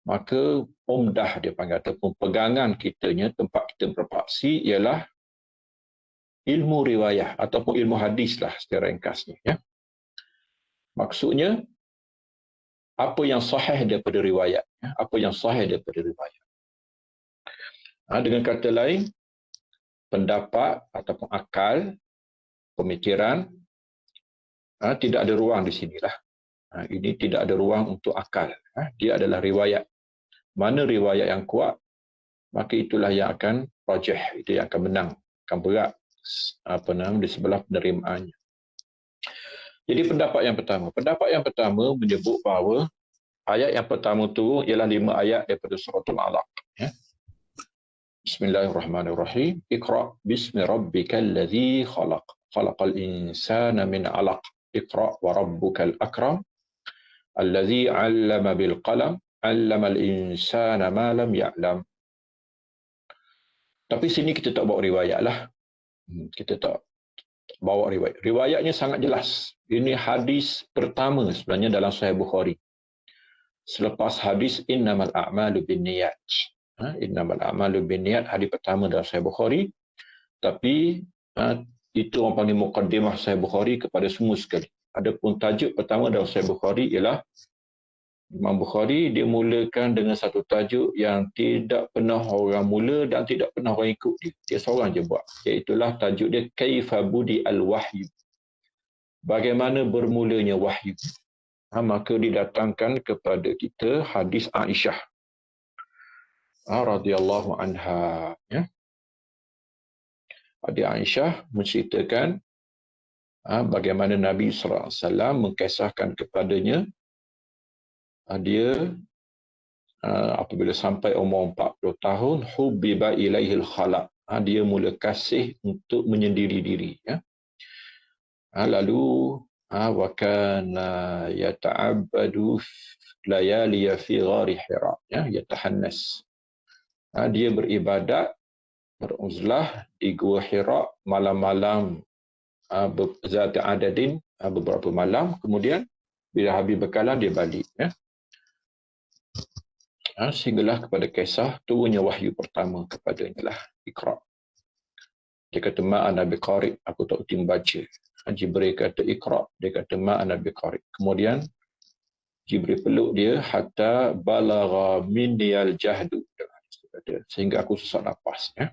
maka umdah dia panggil ataupun pegangan kitanya, tempat kita berpaksi ialah ilmu riwayah ataupun ilmu hadis lah secara ringkasnya. Maksudnya, apa yang sahih daripada riwayat. Apa yang sahih daripada riwayat. Dengan kata lain, pendapat ataupun akal, pemikiran, tidak ada ruang di sinilah. Ini tidak ada ruang untuk akal. Dia adalah riwayat. Mana riwayat yang kuat, maka itulah yang akan rajih, itu yang akan menang, akan berat di sebelah penerimaannya. Jadi pendapat yang pertama menyebut bahawa ayat yang pertama tu ialah 5 ayat daripada suratul Alaq. Bismillahirrahmanirrahim. Iqra' bismi rabbikal ladzi khalaq. khalaqal insana min 'alaq. Iqra' wa rabbukal akram allazi 'allama bil qalam 'allamal insana ma lam ya'lam. Tapi sini kita tak bawa riwayat lah. Kita tak bawa riwayat. Riwayatnya sangat jelas. Ini hadis pertama sebenarnya dalam Sahih Bukhari. Selepas hadis innamal a'malu binniyat. Innamal a'malu binniyat hadis pertama dalam Sahih Bukhari. Tapi itu orang panggil muqaddimah Sahih Bukhari kepada semua sekali. Adapun tajuk pertama dalam Sahih Bukhari ialah Imam Bukhari dia mulakan dengan satu tajuk yang tidak pernah orang mula dan tidak pernah orang ikut dia. Dia seorang je buat. Iaitulah tajuk dia Kaifa Budi Al-Wahyu. Bagaimana bermulanya wahyu. Maka didatangkan kepada kita hadis Aisyah radhiyallahu anha. Ya. Hadis Aisyah menceritakan bagaimana Nabi SAW mengkisahkan kepadanya dia apabila sampai umur 40 tahun hubbiba ilaihil khalaq, dia mula kasih untuk menyendiri diri, ya. Lalu wa kana yata'abbadu layali fi ghari Hira, ya, yatahannas, dia beribadat beruzlah di gua Hira malam-malam zat adadin, beberapa malam, kemudian bila habis bekalan dia balik, ya. Sehinggalah kepada kisah turunnya wahyu pertama kepadanya lah, Iqra. Dia kata ma'ana biqari, aku tak utim baca. Jibril kata Iqra, dia kata ma'ana biqari. Kemudian Jibril peluk dia hatta balagha minniyal jahdu, sehingga aku sesak nafas, ya.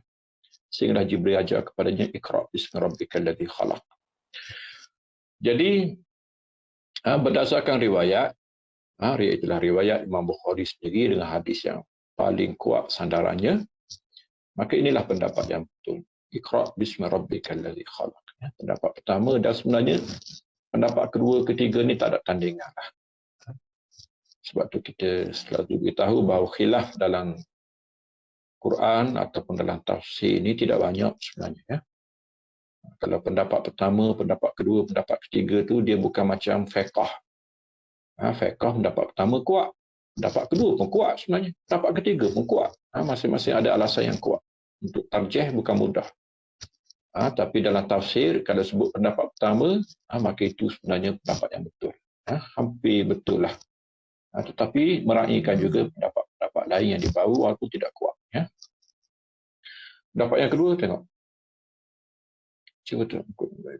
Sehinggalah Jibril ajar kepadanya Iqra bismi rabbikal ladzi khalaq. Jadi berdasarkan riwayat, itulah riwayat Imam Bukhari sendiri dengan hadis yang paling kuat sandarannya. Maka inilah pendapat yang betul. Iqra' bismi rabbikal ladzi khalaq. Pendapat pertama, dan sebenarnya pendapat kedua, ketiga ni tak ada tandingan lah. Sebab tu kita selalu beritahu bahawa khilaf dalam Quran ataupun dalam tafsir ini tidak banyak sebenarnya, ya. Kalau pendapat pertama, pendapat kedua, pendapat ketiga tu dia bukan macam fiqh. Fiqh pendapat pertama kuat, pendapat kedua pun kuat sebenarnya, pendapat ketiga pun kuat. Masing-masing ada alasan yang kuat. Untuk tarjih bukan mudah. Tapi dalam tafsir, kalau sebut pendapat pertama, maka itu sebenarnya pendapat yang betul. Hampir betul lah. Tetapi meraihkan juga pendapat-pendapat lain yang dibawa walaupun tidak kuat. Ya. Pendapat yang kedua, tengok.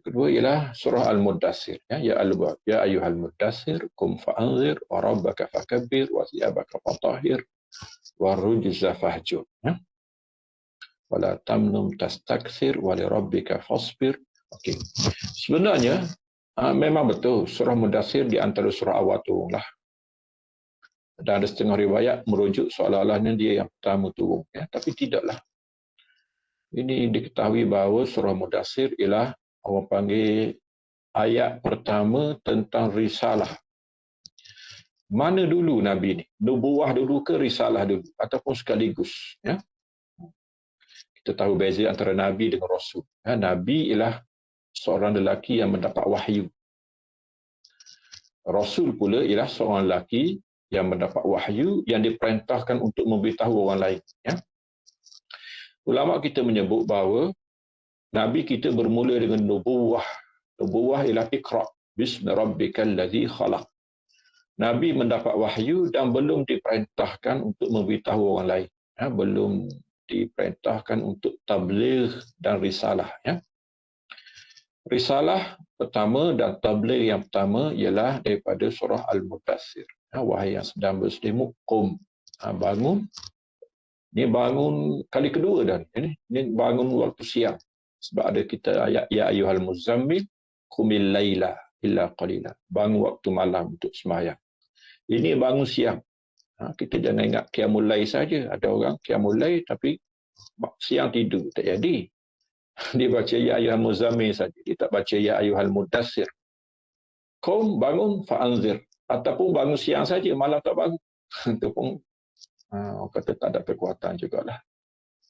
Kedua ialah surah Al-Muddassir. Ya ayyuhal muddassir qum fa'anzir wa rabbaka fakabbir wa thiyabaka fatahhir wa rujza fahjur. Ya. Wala tamnum tastakthir wa li rabbika fasbir. Okey. Sebenarnya memang betul surah Muddassir di antara surah awal turun lah. Dan ada setengah riwayat merujuk seolah-olahnya dia yang pertama turun, ya, tapi tidaklah. Ini diketahui bahawa surah Muddassir ialah orang panggil ayat pertama tentang risalah. Mana dulu Nabi ni? Nubuwah dulu ke risalah dulu? Ataupun sekaligus? Ya? Kita tahu beza antara Nabi dengan Rasul. Ya, Nabi ialah seorang lelaki yang mendapat wahyu. Rasul pula ialah seorang lelaki yang mendapat wahyu yang diperintahkan untuk memberitahu orang lain. Ya? Ulama kita menyebut bahawa Nabi kita bermula dengan nubuwah. Nubuwah ialah Iqra' bismi rabbikal ladzi khalaq. Nabi mendapat wahyu dan belum diperintahkan untuk memberitahu orang lain. Ya, belum diperintahkan untuk tabligh dan risalah. Ya. Risalah pertama dan tabligh yang pertama ialah daripada surah Al-Muddassir. Ya, wahai yang sedang berselimut, qum, bangun. Ini bangun kali kedua dah. Ini bangun waktu siang. Sebab ada kita ayat ya ayyuhal muzammil qumil laila illa qalila. Bangun waktu malam untuk sembahyang. Ini bangun siang. Kita jangan ingat qiyamul lail saja. Ada orang qiyamul lail tapi siang tidur. Tak jadi. Dia baca ya ayyuhal muzammil saja. Dia tak baca ya ayyuhal muddassir. Qum, bangun, fa'anzir. Ataupun bangun siang saja, malam tak bangun. Itu pun orang kata tak ada kekuatan jugalah.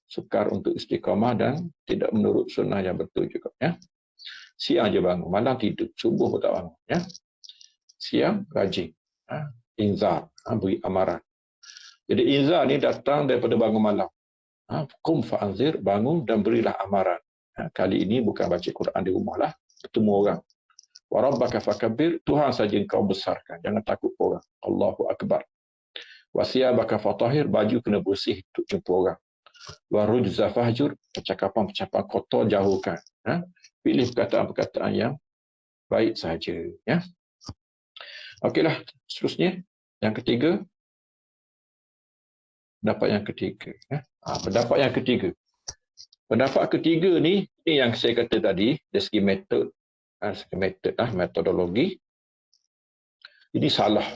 Sukar untuk istiqamah dan tidak menurut sunnah yang betul juga. Ya. Siang je bangun, malam tidur, subuh pun tak bangun. Ya. Siang rajin. Inzar, beri amaran. Jadi inzar ni datang daripada bangun malam. Qum fa'anzir, bangun dan berilah amaran. Kali ini bukan baca Quran di rumah lah, bertemu orang. Wa rabbaka fakabbir, Tuhan saja engkau besarkan, jangan takut orang. Allahu akbar. Wa siyabaka fatahhir, baju kena bersih untuk jumpa orang. Wa rujza fahjur, percakapan-percakapan kotor jauhkan. Pilih perkataan-perkataan yang baik saja. Ya. Okeylah, seterusnya yang ketiga. Pendapat yang ketiga. Pendapat yang ketiga. Pendapat ketiga ni yang saya kata tadi, dari segi metod, metodologi, ini salah.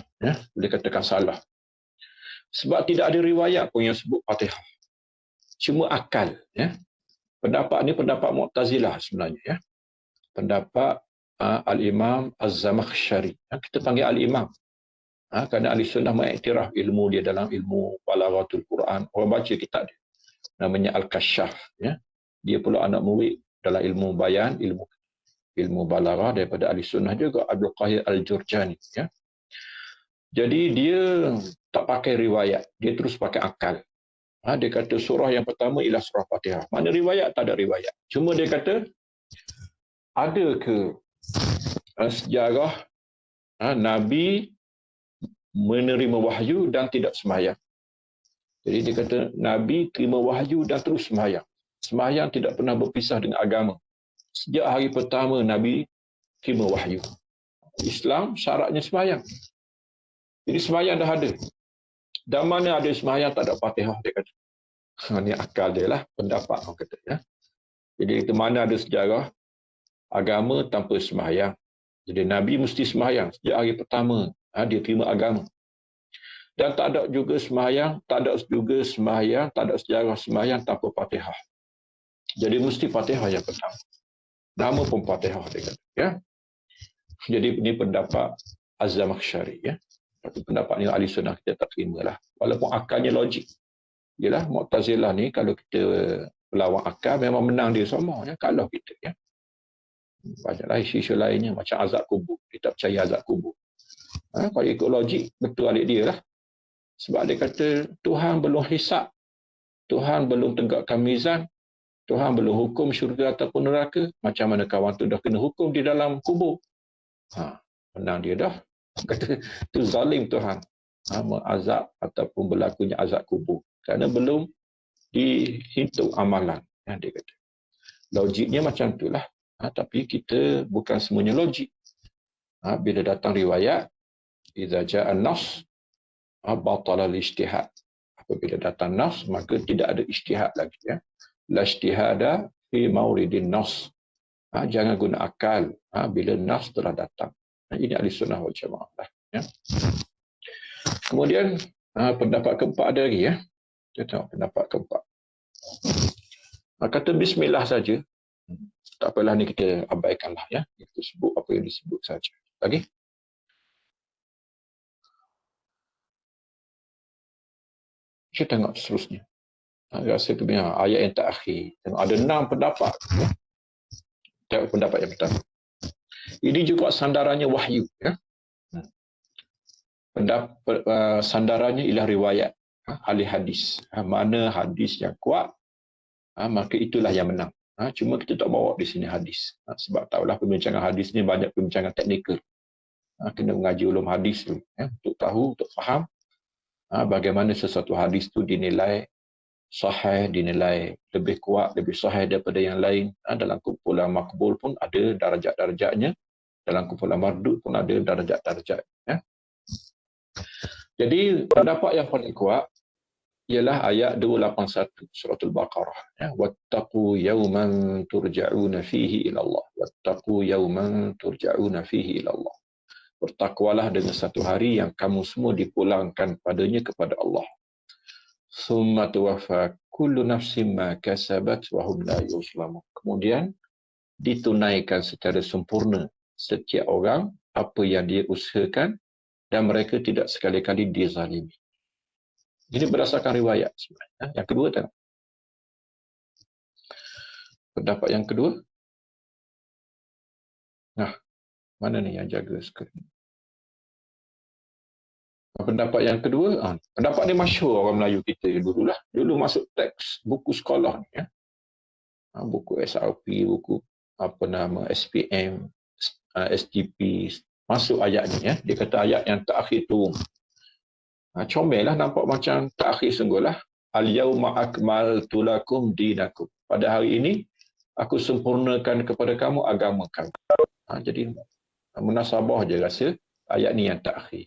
Boleh katakan salah. Sebab tidak ada riwayat pun yang sebut Fatihah. Cuma akal. Pendapat ni pendapat Mu'tazilah sebenarnya. Pendapat Al-Imam Az-Zamakhsyari. Kita panggil Al-Imam. Kerana Ahli Sunnah mengiktiraf ilmu dia dalam ilmu Balaghatul Quran. Orang baca kitab dia. Namanya Al-Kashaf. Dia pula anak murid dalam ilmu bayan, ilmu balaghah daripada Ahli Sunnah juga, Abdul Qahir Al-Jurjani. Jadi dia tak pakai riwayat. Dia terus pakai akal. Dia kata surah yang pertama ialah surah Fatihah. Mana riwayat? Tak ada riwayat. Cuma dia kata, ada ke sejarah Nabi menerima wahyu dan tidak sembahyang? Jadi dia kata, Nabi terima wahyu dan terus sembahyang. Sembahyang tidak pernah berpisah dengan agama. Sejak hari pertama Nabi terima wahyu. Islam syaratnya sembahyang. Jadi sembahyang dah ada. Dan mana ada sembahyang tak ada Fatihah, dia kata. Ini akal dia lah, pendapat orang kata. Jadi itu mana ada sejarah agama tanpa sembahyang. Jadi Nabi mesti sembahyang. Sejak hari pertama dia terima agama. Dan tak ada juga sembahyang, tak ada sejarah sembahyang tanpa Fatihah. Jadi mesti Fatihah yang pertama. Nama pun Fatihah, dia kata. Jadi ini pendapat Az-Zamakhsyari. Tapi pendapat ni Ahli Sunnah kita tak terima lah. Walaupun akalnya logik. Yalah, Mu'tazilah ni kalau kita melawan akal memang menang dia semua. Kalau kita. Banyaklah isu-isu lainnya macam azab kubur. Kita percaya azab kubur. Kalau ikut logik, betul alik dia lah. Sebab dia kata Tuhan belum hisab. Tuhan belum tegakkan mizan. Tuhan belum hukum syurga ataupun neraka. Macam mana kawan tu dah kena hukum di dalam kubur. Menang dia dah. Kata tu zalim Tuhan. Mengazab ataupun berlakunya azab kubur. Kerana belum dihitung amalan. Dia kata. Logiknya macam itulah. Tapi kita bukan semuanya logik. Bila datang riwayat, idza ja'a an-nass batala al-ijtihad. Apabila datang nas, maka tidak ada ijtihad lagi. La ijtihada fi mauridin nas. Jangan guna akal bila nas telah datang. Ini Ahli Sunnah wal Jamaah. Kemudian pendapat keempat ada lagi. Kita tengok pendapat keempat. Kata bismillah saja. Tak apalah ni kita abaikanlah. Kita sebut apa yang disebut saja. Lagi? Kita tengok seterusnya. Rasa tu punya ayat yang terakhir. Tengok ada 6 pendapat. Tengok pendapat yang pertama. Ini juga sandarannya wahyu. Sandarannya ialah riwayat. Ahli hadis. Mana hadis yang kuat, maka itulah yang menang. Cuma kita tak bawa di sini hadis. Sebab tahulah pembincangan hadis ni banyak pembincangan teknikal. Kena mengaji ulum hadis tu. Untuk tahu, untuk faham bagaimana sesuatu hadis tu dinilai sahih, dinilai lebih kuat, lebih sahih daripada yang lain. Dalam kumpulan makbul pun ada darajat-darajatnya. Dalam kumpulan mardud pun ada darajat-darajatnya. Jadi pendapat yang paling kuat ialah ayat 281 surah Al-Baqarah. Wattaqu yawman turja'una fihi ila Allah. Wattaqu yawman turja'una fihi ila Allah. Bertakwalah dengan satu hari yang kamu semua dipulangkan padanya kepada Allah. Summa tuwaffa kullu nafsin ma kasabat wa hum la yuzlamun. Kemudian ditunaikan secara sempurna setiap orang apa yang dia usahakan dan mereka tidak sekali-kali dizalimi. Ini berdasarkan riwayat sebenarnya. Yang kedua tengok. Pendapat yang kedua. Nah, mana ni yang jaga skrin? Pendapat yang kedua, pendapat ni masyhur orang Melayu kita dululah. Dulu masuk teks buku sekolah ni, ya. Buku SRP, buku SPM, STP, masuk ayat ni, ya. Dia kata ayat yang terakhir turun. Comel lah, nampak macam terakhir sungguhlah. Al-yawma akmaltu lakum dinakum. Pada hari ini, aku sempurnakan kepada kamu agama kamu. Jadi, munasabah je rasa ayat ni yang terakhir.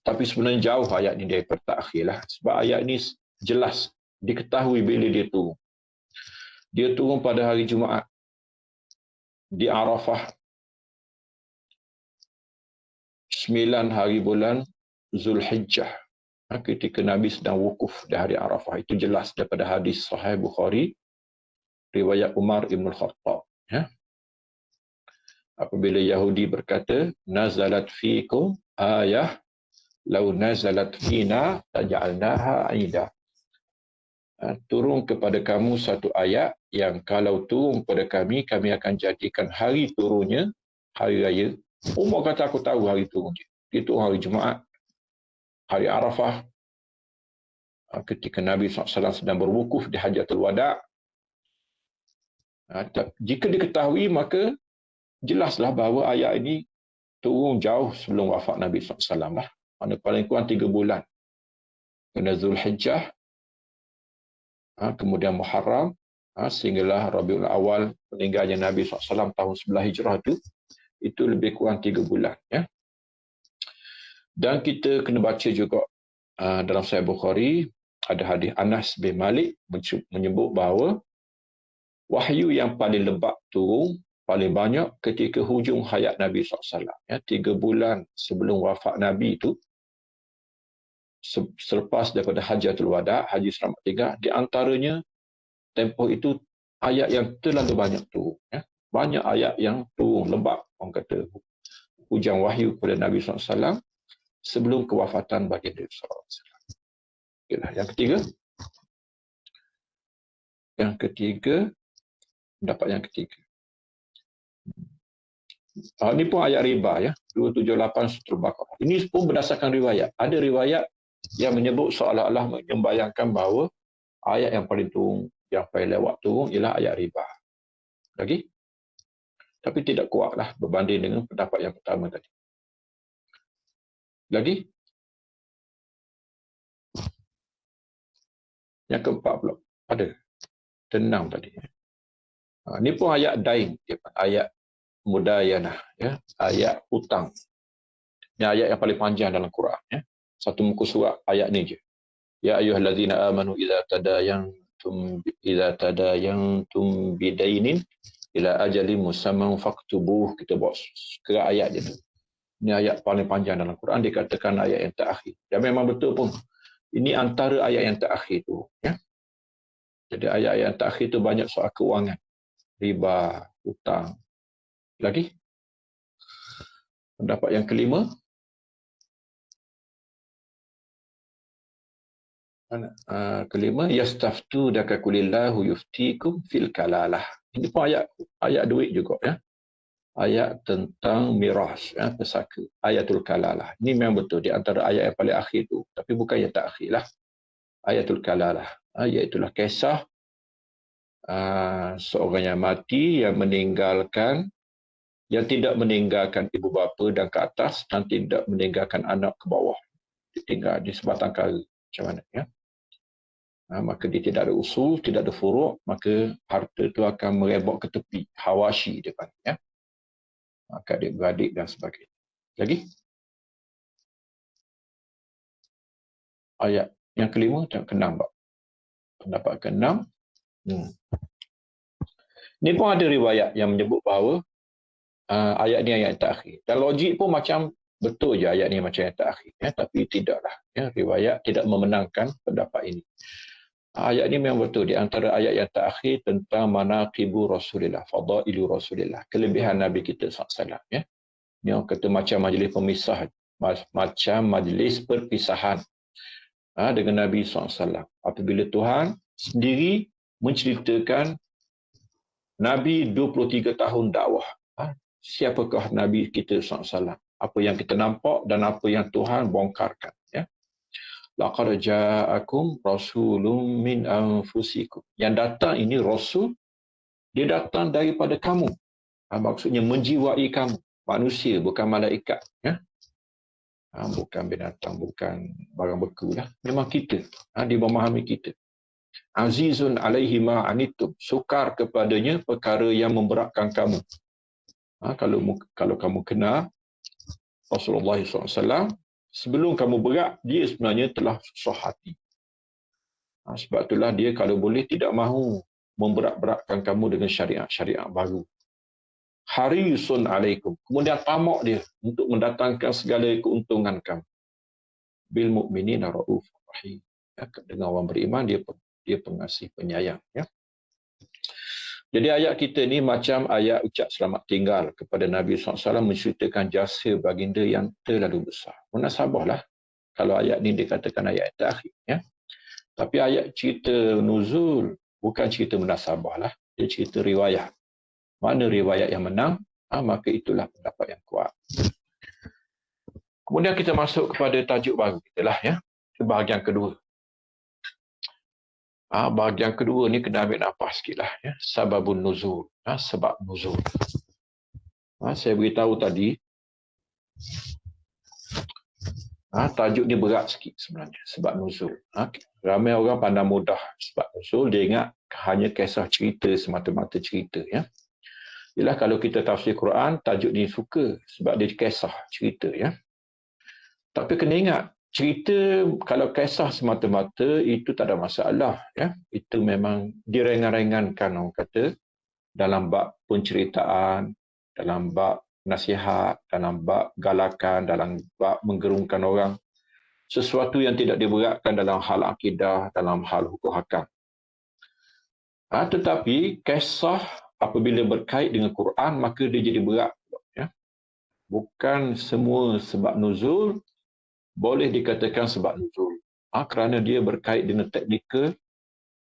Tapi sebenarnya jauh ayat ni daripada terakhir lah. Sebab ayat ni jelas, diketahui bila dia turun. Dia turun pada hari Jumaat di Arafah, 9 hari bulan Zulhijjah, ketika Nabi sedang wukuf di hari Arafah. Itu jelas daripada hadis Sahih Bukhari, riwayat Umar Ibn Khattab. Ya. Apabila Yahudi berkata, nazalat fiikum ayah, lau nazalat fina taj'alnaha aidah. Turun kepada kamu satu ayat yang kalau turun kepada kami, kami akan jadikan hari turunnya hari raya. Umar kata, aku tahu hari turun. Itu hari Jumaat, hari Arafah, ketika Nabi SAW sedang berwukuf di Hajatul Wada'. Jika diketahui, maka jelaslah bahawa ayat ini turun jauh sebelum wafat Nabi SAW lah. Mana paling kurang 3 bulan. Kena Zulhijjah, kemudian Muharram, sehinggalah Rabiul Awal, meninggalnya Nabi SAW tahun 11 Hijrah itu lebih kurang 3 bulan. Ya. Dan kita kena baca juga dalam Sahih Bukhari, ada hadis Anas bin Malik menyebut bahawa wahyu yang paling lebat turun paling banyak ketika hujung hayat Nabi SAW. Ya, 3 bulan sebelum wafat Nabi itu, selepas daripada Hajatul Wada', Haji Selamat Tinggal, di antaranya tempoh itu ayat yang terlalu banyak turun. Ya. Banyak ayat yang turun lebat, orang kata hujan wahyu kepada Nabi SAW sebelum kewafatan baginda SAW. Okeylah, yang ketiga. Yang ketiga, pendapat yang ketiga. Ini pun ayat riba, ya. 278 Surah Baqarah. Ini pun berdasarkan riwayat. Ada riwayat yang menyebut seolah-olah membayangkan bahawa ayat yang paling turun, yang paling lewat turun ialah ayat riba. Lagi? Tapi tidak kuatlah berbanding dengan pendapat yang pertama tadi. Lagi? Yang keempat pula. Ada. Tenang tadi. Ini pun ayat dain. Ayat mudayanah. Ya. Ayat hutang. Ini ayat yang paling panjang dalam Quran. Ya. Satu muka surat ayat ni je. Ya ayyuhallazina amanu idza tadayantum bidainin ila ajalin musamman faktubuh. Kita buat kira ayat je tu. Ini ayat paling panjang dalam Quran, dikatakan ayat yang terakhir. Dan memang betul pun. Ini antara ayat yang terakhir tu, ya. Jadi ayat yang terakhir tu banyak soal keuangan, riba, hutang. Lagi? Pendapat yang kelima. Kelima, yastaftu daka kulillahu yuftikum fil kalalah. Ini pun ayat duit juga, ya. Ayat tentang miras, ya, pesaka. Ayatul kalalah. Ini memang betul di antara ayat yang paling akhir tu, tapi bukan yang terakhir lah. Ayatul kalalah, iaitulah kisah seorang yang mati, yang meninggalkan, yang tidak meninggalkan ibu bapa dan ke atas, dan tidak meninggalkan anak ke bawah. Ditinggal di sebatang kara. Macam mana, ya? Maka dia tidak ada usul, tidak ada furuk, maka harta itu akan merebok ke tepi. Hawashi dia panggil, ya. Maka adik-beradik dan sebagainya. Lagi? Ayat yang kelima dan keenam. Pendapat keenam. Ini pun ada riwayat yang menyebut bahawa ayat ni ayat yang terakhir. Dan logik pun macam betul je ayat ni macam yang terakhir. Ya, tapi tidaklah. Ya, riwayat tidak memenangkan pendapat ini. Ayat ni memang betul. Di antara ayat yang terakhir tentang manaqibu Rasulillah, fadailu Rasulillah, kelebihan Nabi kita SAW. Ya. Ini orang kata macam majlis pemisah, macam majlis perpisahan dengan Nabi SAW. Apabila Tuhan sendiri menceritakan Nabi 23 tahun dakwah. siapakah Nabi kita SAW. Apa yang kita nampak dan apa yang Tuhan bongkarkan. Ya. Laqad ja'akum rasulun min anfusikum. Yang datang ini Rasul, dia datang daripada kamu. Maksudnya menjiwai kamu. Manusia, bukan malaikat. Ya. Bukan binatang, bukan barang beku lah. Memang kita. Dia memahami kita. Azizun alaihi ma'anitum. Sukar kepadanya perkara yang memberatkan kamu. Kalau kamu kenal Rasulullah SAW, sebelum kamu berat, dia sebenarnya telah susah hati. Sebab itulah dia kalau boleh tidak mahu memberat-beratkan kamu dengan syariat-syariat baru. Harisun alaikum. Kemudian tamak dia untuk mendatangkan segala keuntungan kamu. Bil mu'minina ra'ufur rahim. Dengan orang beriman, dia pengasih penyayang. Ya. Jadi ayat kita ni macam ayat ucap selamat tinggal kepada Nabi SAW menceritakan jasa baginda yang terlalu besar. Munasabahlah kalau ayat ni dikatakan ayat terakhir. Ya. Tapi ayat cerita nuzul bukan cerita munasabah lah. Dia cerita riwayat. Mana riwayat yang menang, maka itulah pendapat yang kuat. Kemudian kita masuk kepada tajuk baru kita lah. Ya. Bahagian kedua. Bahagian kedua ni kena ambil nafas sikit lah. Ya. Sababun nuzul. Sebab nuzul. Saya beritahu tadi, tajuk ni berat sikit sebenarnya. Sebab nuzul. Ramai orang pandang mudah sebab nuzul. Dia ingat hanya kisah cerita, semata-mata cerita. Ya. Ialah kalau kita tafsir Quran, tajuk ni suka sebab dia kisah cerita. Ya. Tapi kena ingat, cerita kalau kisah semata-mata itu tak ada masalah. Ya. Itu memang direngan-rengankan orang kata dalam bab penceritaan, dalam bab nasihat, dalam bab galakan, dalam bab menggerungkan orang. Sesuatu yang tidak diberatkan dalam hal akidah, dalam hal hukum hakam. Tetapi kisah apabila berkait dengan Quran, maka dia jadi berat. Ya. Bukan semua sebab nuzul boleh dikatakan sebab nuzul. Kerana dia berkait dengan teknikal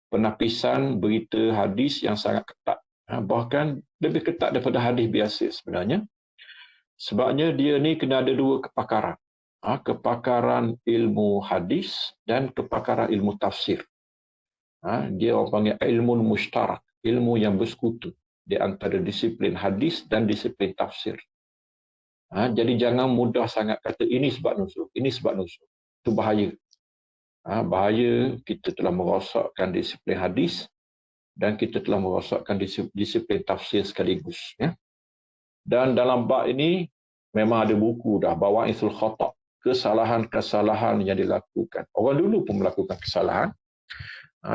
penapisan berita hadis yang sangat ketat. Bahkan lebih ketat daripada hadis biasa sebenarnya. Sebabnya dia ni kena ada dua kepakaran. Kepakaran ilmu hadis dan kepakaran ilmu tafsir. Dia orang panggil ilmu mushtarak, ilmu yang bersekutu di antara disiplin hadis dan disiplin tafsir. Jadi jangan mudah sangat kata ini sebab nuzul, ini sebab nuzul. Itu bahaya. Bahaya kita telah merosakkan disiplin hadis dan kita telah merosakkan disiplin tafsir sekaligus. Ya. Dan dalam bab ini memang ada buku dah, Bawa'isul Khata', kesalahan-kesalahan yang dilakukan. Orang dulu pun melakukan kesalahan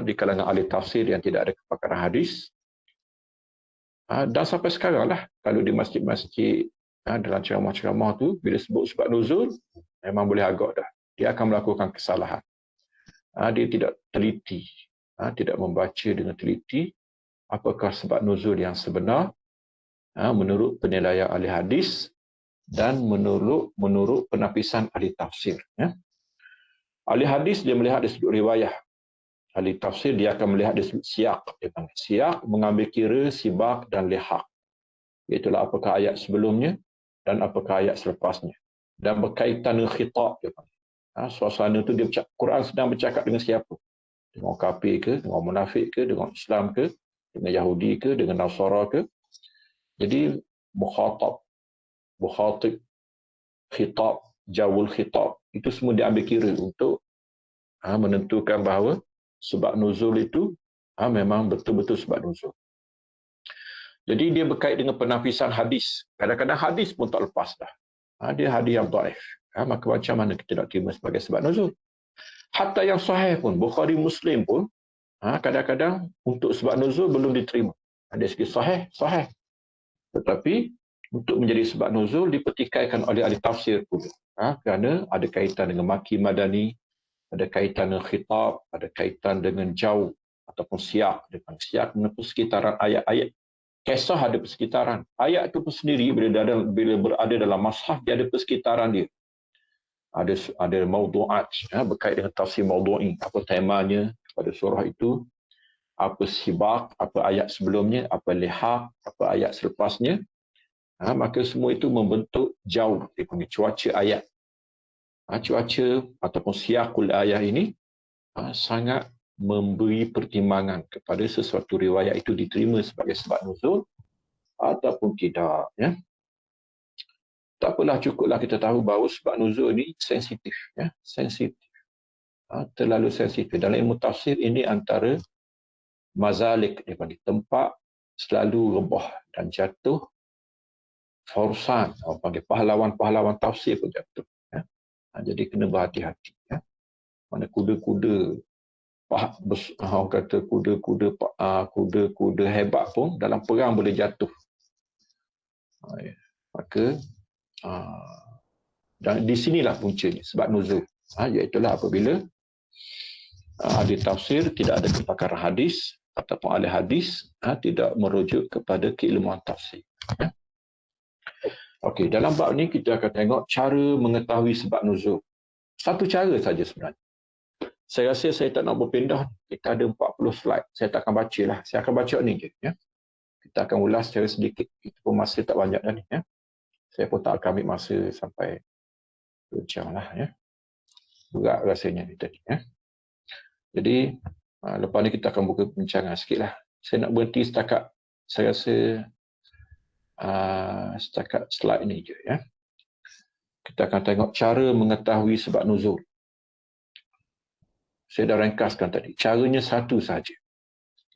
di kalangan ahli tafsir yang tidak ada kepakaran hadis. Dan sampai sekarang lah, kalau di masjid-masjid, dalam ceramah-ceramah tu, bila sebut sebab nuzul, memang boleh agak dah. Dia akan melakukan kesalahan. Dia tidak teliti, tidak membaca dengan teliti apakah sebab nuzul yang sebenar menurut penilaian ahli hadis dan menurut penapisan ahli tafsir. Ya. Ahli hadis dia melihat dari sudut riwayah. Ahli tafsir dia akan melihat dari sudut siyak. Siyak mengambil kira sibak dan lihaq. Itulah apakah ayat sebelumnya dan apakah ayat selepasnya. Dan berkaitan dengan khitab. Suasana itu dia Quran sedang bercakap dengan siapa? Dengan orang kafir ke, dengan orang munafik ke, dengan Islam ke, dengan Yahudi ke, dengan Nasara ke. Jadi mukhatib, khitab, jawul khitab, itu semua diambil kira untuk menentukan bahawa sebab nuzul itu memang betul-betul sebab nuzul. Jadi dia berkait dengan penapisan hadis. Kadang-kadang hadis pun tak lepas dah. Dia hadis yang dhaif. Maka macam mana kita nak terima sebagai sebab nuzul? Hatta yang sahih pun, Bukhari Muslim pun, kadang-kadang untuk sebab nuzul belum diterima. Dari segi sahih. Tetapi untuk menjadi sebab nuzul dipertikaikan oleh ahli tafsir pula. Kerana ada kaitan dengan maki madani, ada kaitan dengan khitab, ada kaitan dengan jauh ataupun siyak. Siyak menempuh sekitaran ayat-ayat. Kisah ada persekitaran. Ayat itu pun sendiri bila berada dalam mashaf, dia ada persekitaran dia. Ada maudu'at, berkait dengan tafsir maudu'i. Apa temanya pada surah itu, apa sibak, apa ayat sebelumnya, apa lihaq, apa ayat selepasnya. maka semua itu membentuk jauh dipanggil cuaca ayat. Cuaca ataupun siyaqul ayat ini sangat memberi pertimbangan kepada sesuatu riwayat itu diterima sebagai sebab nuzul ataupun tidak. Ya. Tak apalah, cukuplah kita tahu bahawa sebab nuzul ini sensitif. Ya. Sensitif. Terlalu sensitif. Dalam ilmu tafsir ini antara mazalik, dipanggil tempat selalu rebah dan jatuh forsan, orang panggil pahlawan-pahlawan tafsir pun jatuh. Ya. Jadi kena berhati-hati. Ya. Mana kuda-kuda, orang kata kuda-kuda hebat pun dalam perang boleh jatuh. Ya. Maka dan di sinilah puncanya sebab nuzul. Iaitulah apabila ahli tafsir tidak ada kepakaran hadis ataupun ahli hadis tidak merujuk kepada keilmuan tafsir. Ya. Okey, dalam bab ni kita akan tengok cara mengetahui sebab nuzul. Satu cara saja sebenarnya. Saya rasa saya tak nak berpindah. Kita ada 40 slide. Saya tak akan baca lah. Saya akan baca ni je. Ya. Kita akan ulas secara sedikit. Itu pun masa tak banyak dah ni. Ya. Saya pun tak akan ambil masa sampai 2 jam lah. Ya. Berat rasanya ni tadi. Ya. Jadi, lepas ni kita akan buka perbincangan sikit lah. Saya nak berhenti setakat, saya rasa setakat slide ni je. Ya. Kita akan tengok cara mengetahui sebab nuzul. Saya dah ringkaskan tadi. Caranya satu saja.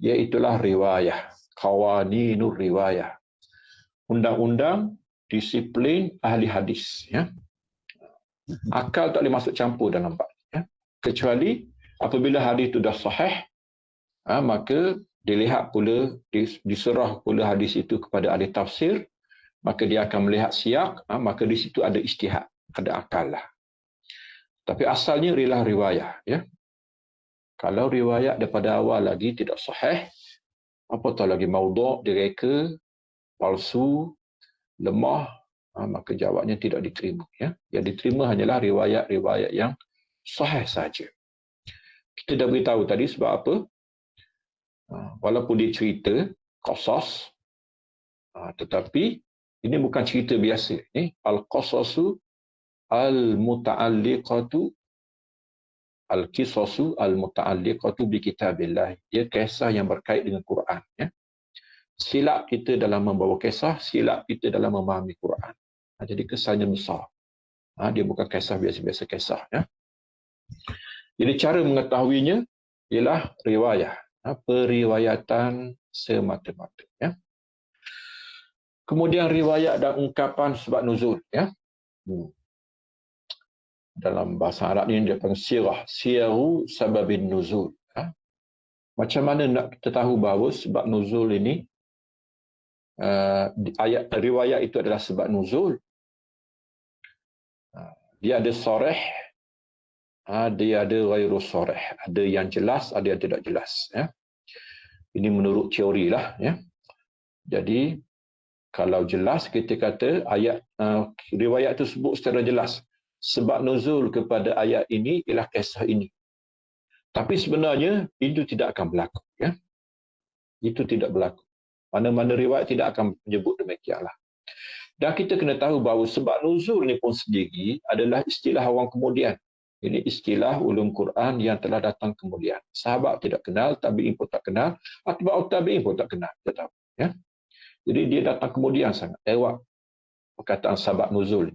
Iaitulah riwayah. Qawaninur riwayah. Undang-undang disiplin ahli hadis. Ya. Akal tak boleh masuk campur dalam bab. Ya. Kecuali apabila hadis itu dah sahih, maka dilihat pula, diserah pula hadis itu kepada ahli tafsir, maka dia akan melihat siyak, maka di situ ada ijtihad, ada akal lah. Tapi asalnya ialah riwayah. Ya. Kalau riwayat daripada awal lagi tidak sahih, apatah lagi maudhu', direka, palsu, lemah, maka jawabnya tidak diterima. Ya. Yang diterima hanyalah riwayat-riwayat yang sahih saja. Kita dah beritahu tadi sebab apa? Walaupun dia cerita, qasas, tetapi ini bukan cerita biasa. Al-qasasu al-muta'alliqatu al-qisasu al-muta'alliqatu bi kitabillah. Dia kisah yang berkait dengan Quran. Ya. Silap kita dalam membawa kisah, silap kita dalam memahami Quran. Jadi kesannya besar. Dia bukan kisah biasa-biasa kisah. Ya. Jadi cara mengetahuinya ialah riwayah. Periwayatan semata-mata. Ya. Kemudian riwayat dan ungkapan sebab nuzul. Ya. Dalam bahasa Arab ni dia panggil sirah. Siyaru sababin nuzul. Ya. Macam mana nak kita tahu bahawa sebab nuzul ini, ayat riwayat itu adalah sebab nuzul. Dia ada sarih, dia ada ghairu sarih. Ada yang jelas, ada yang tidak jelas. Ya. Ini menurut teori lah. Ya. Jadi, kalau jelas kita kata ayat riwayat itu sebut secara jelas. Sebab nuzul kepada ayat ini ialah kisah ini. Tapi sebenarnya itu tidak akan berlaku. Ya. Itu tidak berlaku. Mana-mana riwayat tidak akan menyebut demikianlah. Dan kita kena tahu bahawa sebab nuzul ini pun sendiri adalah istilah orang kemudian. Ini istilah ulum Quran yang telah datang kemudian. Sahabat tidak kenal, tabi'in pun tak kenal, atba'ut tabi'in pun tak kenal. Tetap. Ya. Jadi dia datang kemudian sangat. Lewat perkataan sebab nuzul.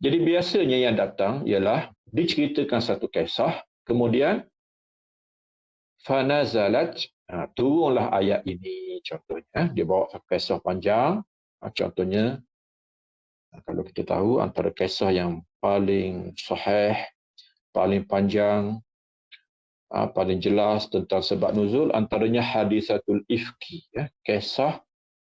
Jadi biasanya yang datang ialah diceritakan satu kisah, kemudian fanazalat, turunlah ayat ini contohnya. Dia bawa kisah panjang. Contohnya, kalau kita tahu antara kisah yang paling sahih, paling panjang, paling jelas tentang sebab nuzul, antaranya hadisatul ifki. Ya. Kisah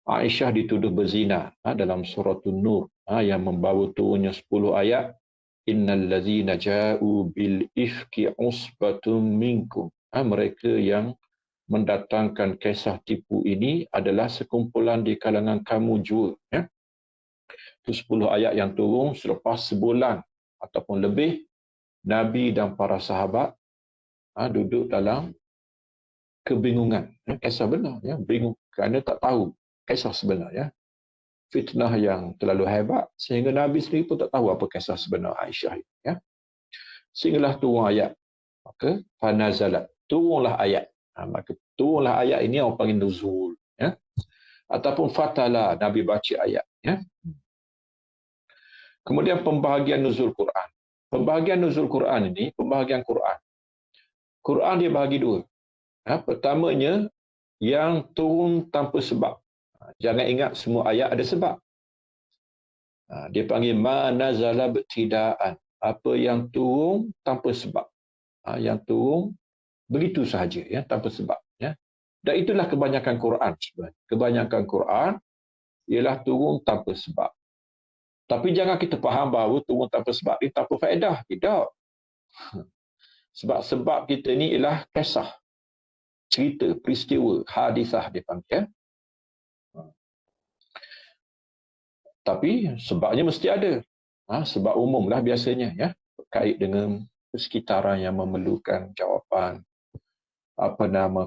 Aisyah dituduh berzina dalam surah An-Nur yang membawa turunnya 10 ayat. Innal ladzina ja'u bil ifki usbatun minkum. Mereka yang mendatangkan kisah tipu ini adalah sekumpulan di kalangan kamu jua. Ya. Itu 10 ayat yang turun selepas sebulan ataupun lebih Nabi dan para sahabat duduk dalam kebingungan. Kisah benar. Ya. Bingung kerana tak tahu kisah sebenar. Ya. fitnah yang terlalu hebat sehingga Nabi sendiri pun tak tahu apa kisah sebenar Aisyah ini, ya. Sehinggalah turun ayat. Maka fanazalat, turunlah ayat. Maka turunlah ayat ini orang panggil nuzul, ya. Ataupun fatala, Nabi baca ayat, ya. Kemudian pembahagian nuzul Quran. Pembahagian nuzul Quran ini, pembahagian Quran. Quran dia bahagi dua. Pertamanya, yang turun tanpa sebab. Jangan ingat semua ayat ada sebab. Dia panggil ma nazala btidaan. Apa yang turun tanpa sebab. Yang turun begitu sahaja, ya, tanpa sebab, ya. Dan itulah kebanyakan Quran sebenarnya. Kebanyakan Quran ialah turun tanpa sebab. Tapi jangan kita faham bahawa turun tanpa sebab ini tanpa faedah. Tidak. Sebab kita ni ialah kisah, cerita, peristiwa, hadisah dia panggil. Tapi sebabnya mesti ada. Sebab umum lah biasanya, ya, berkait dengan persekitaran yang memerlukan jawapan,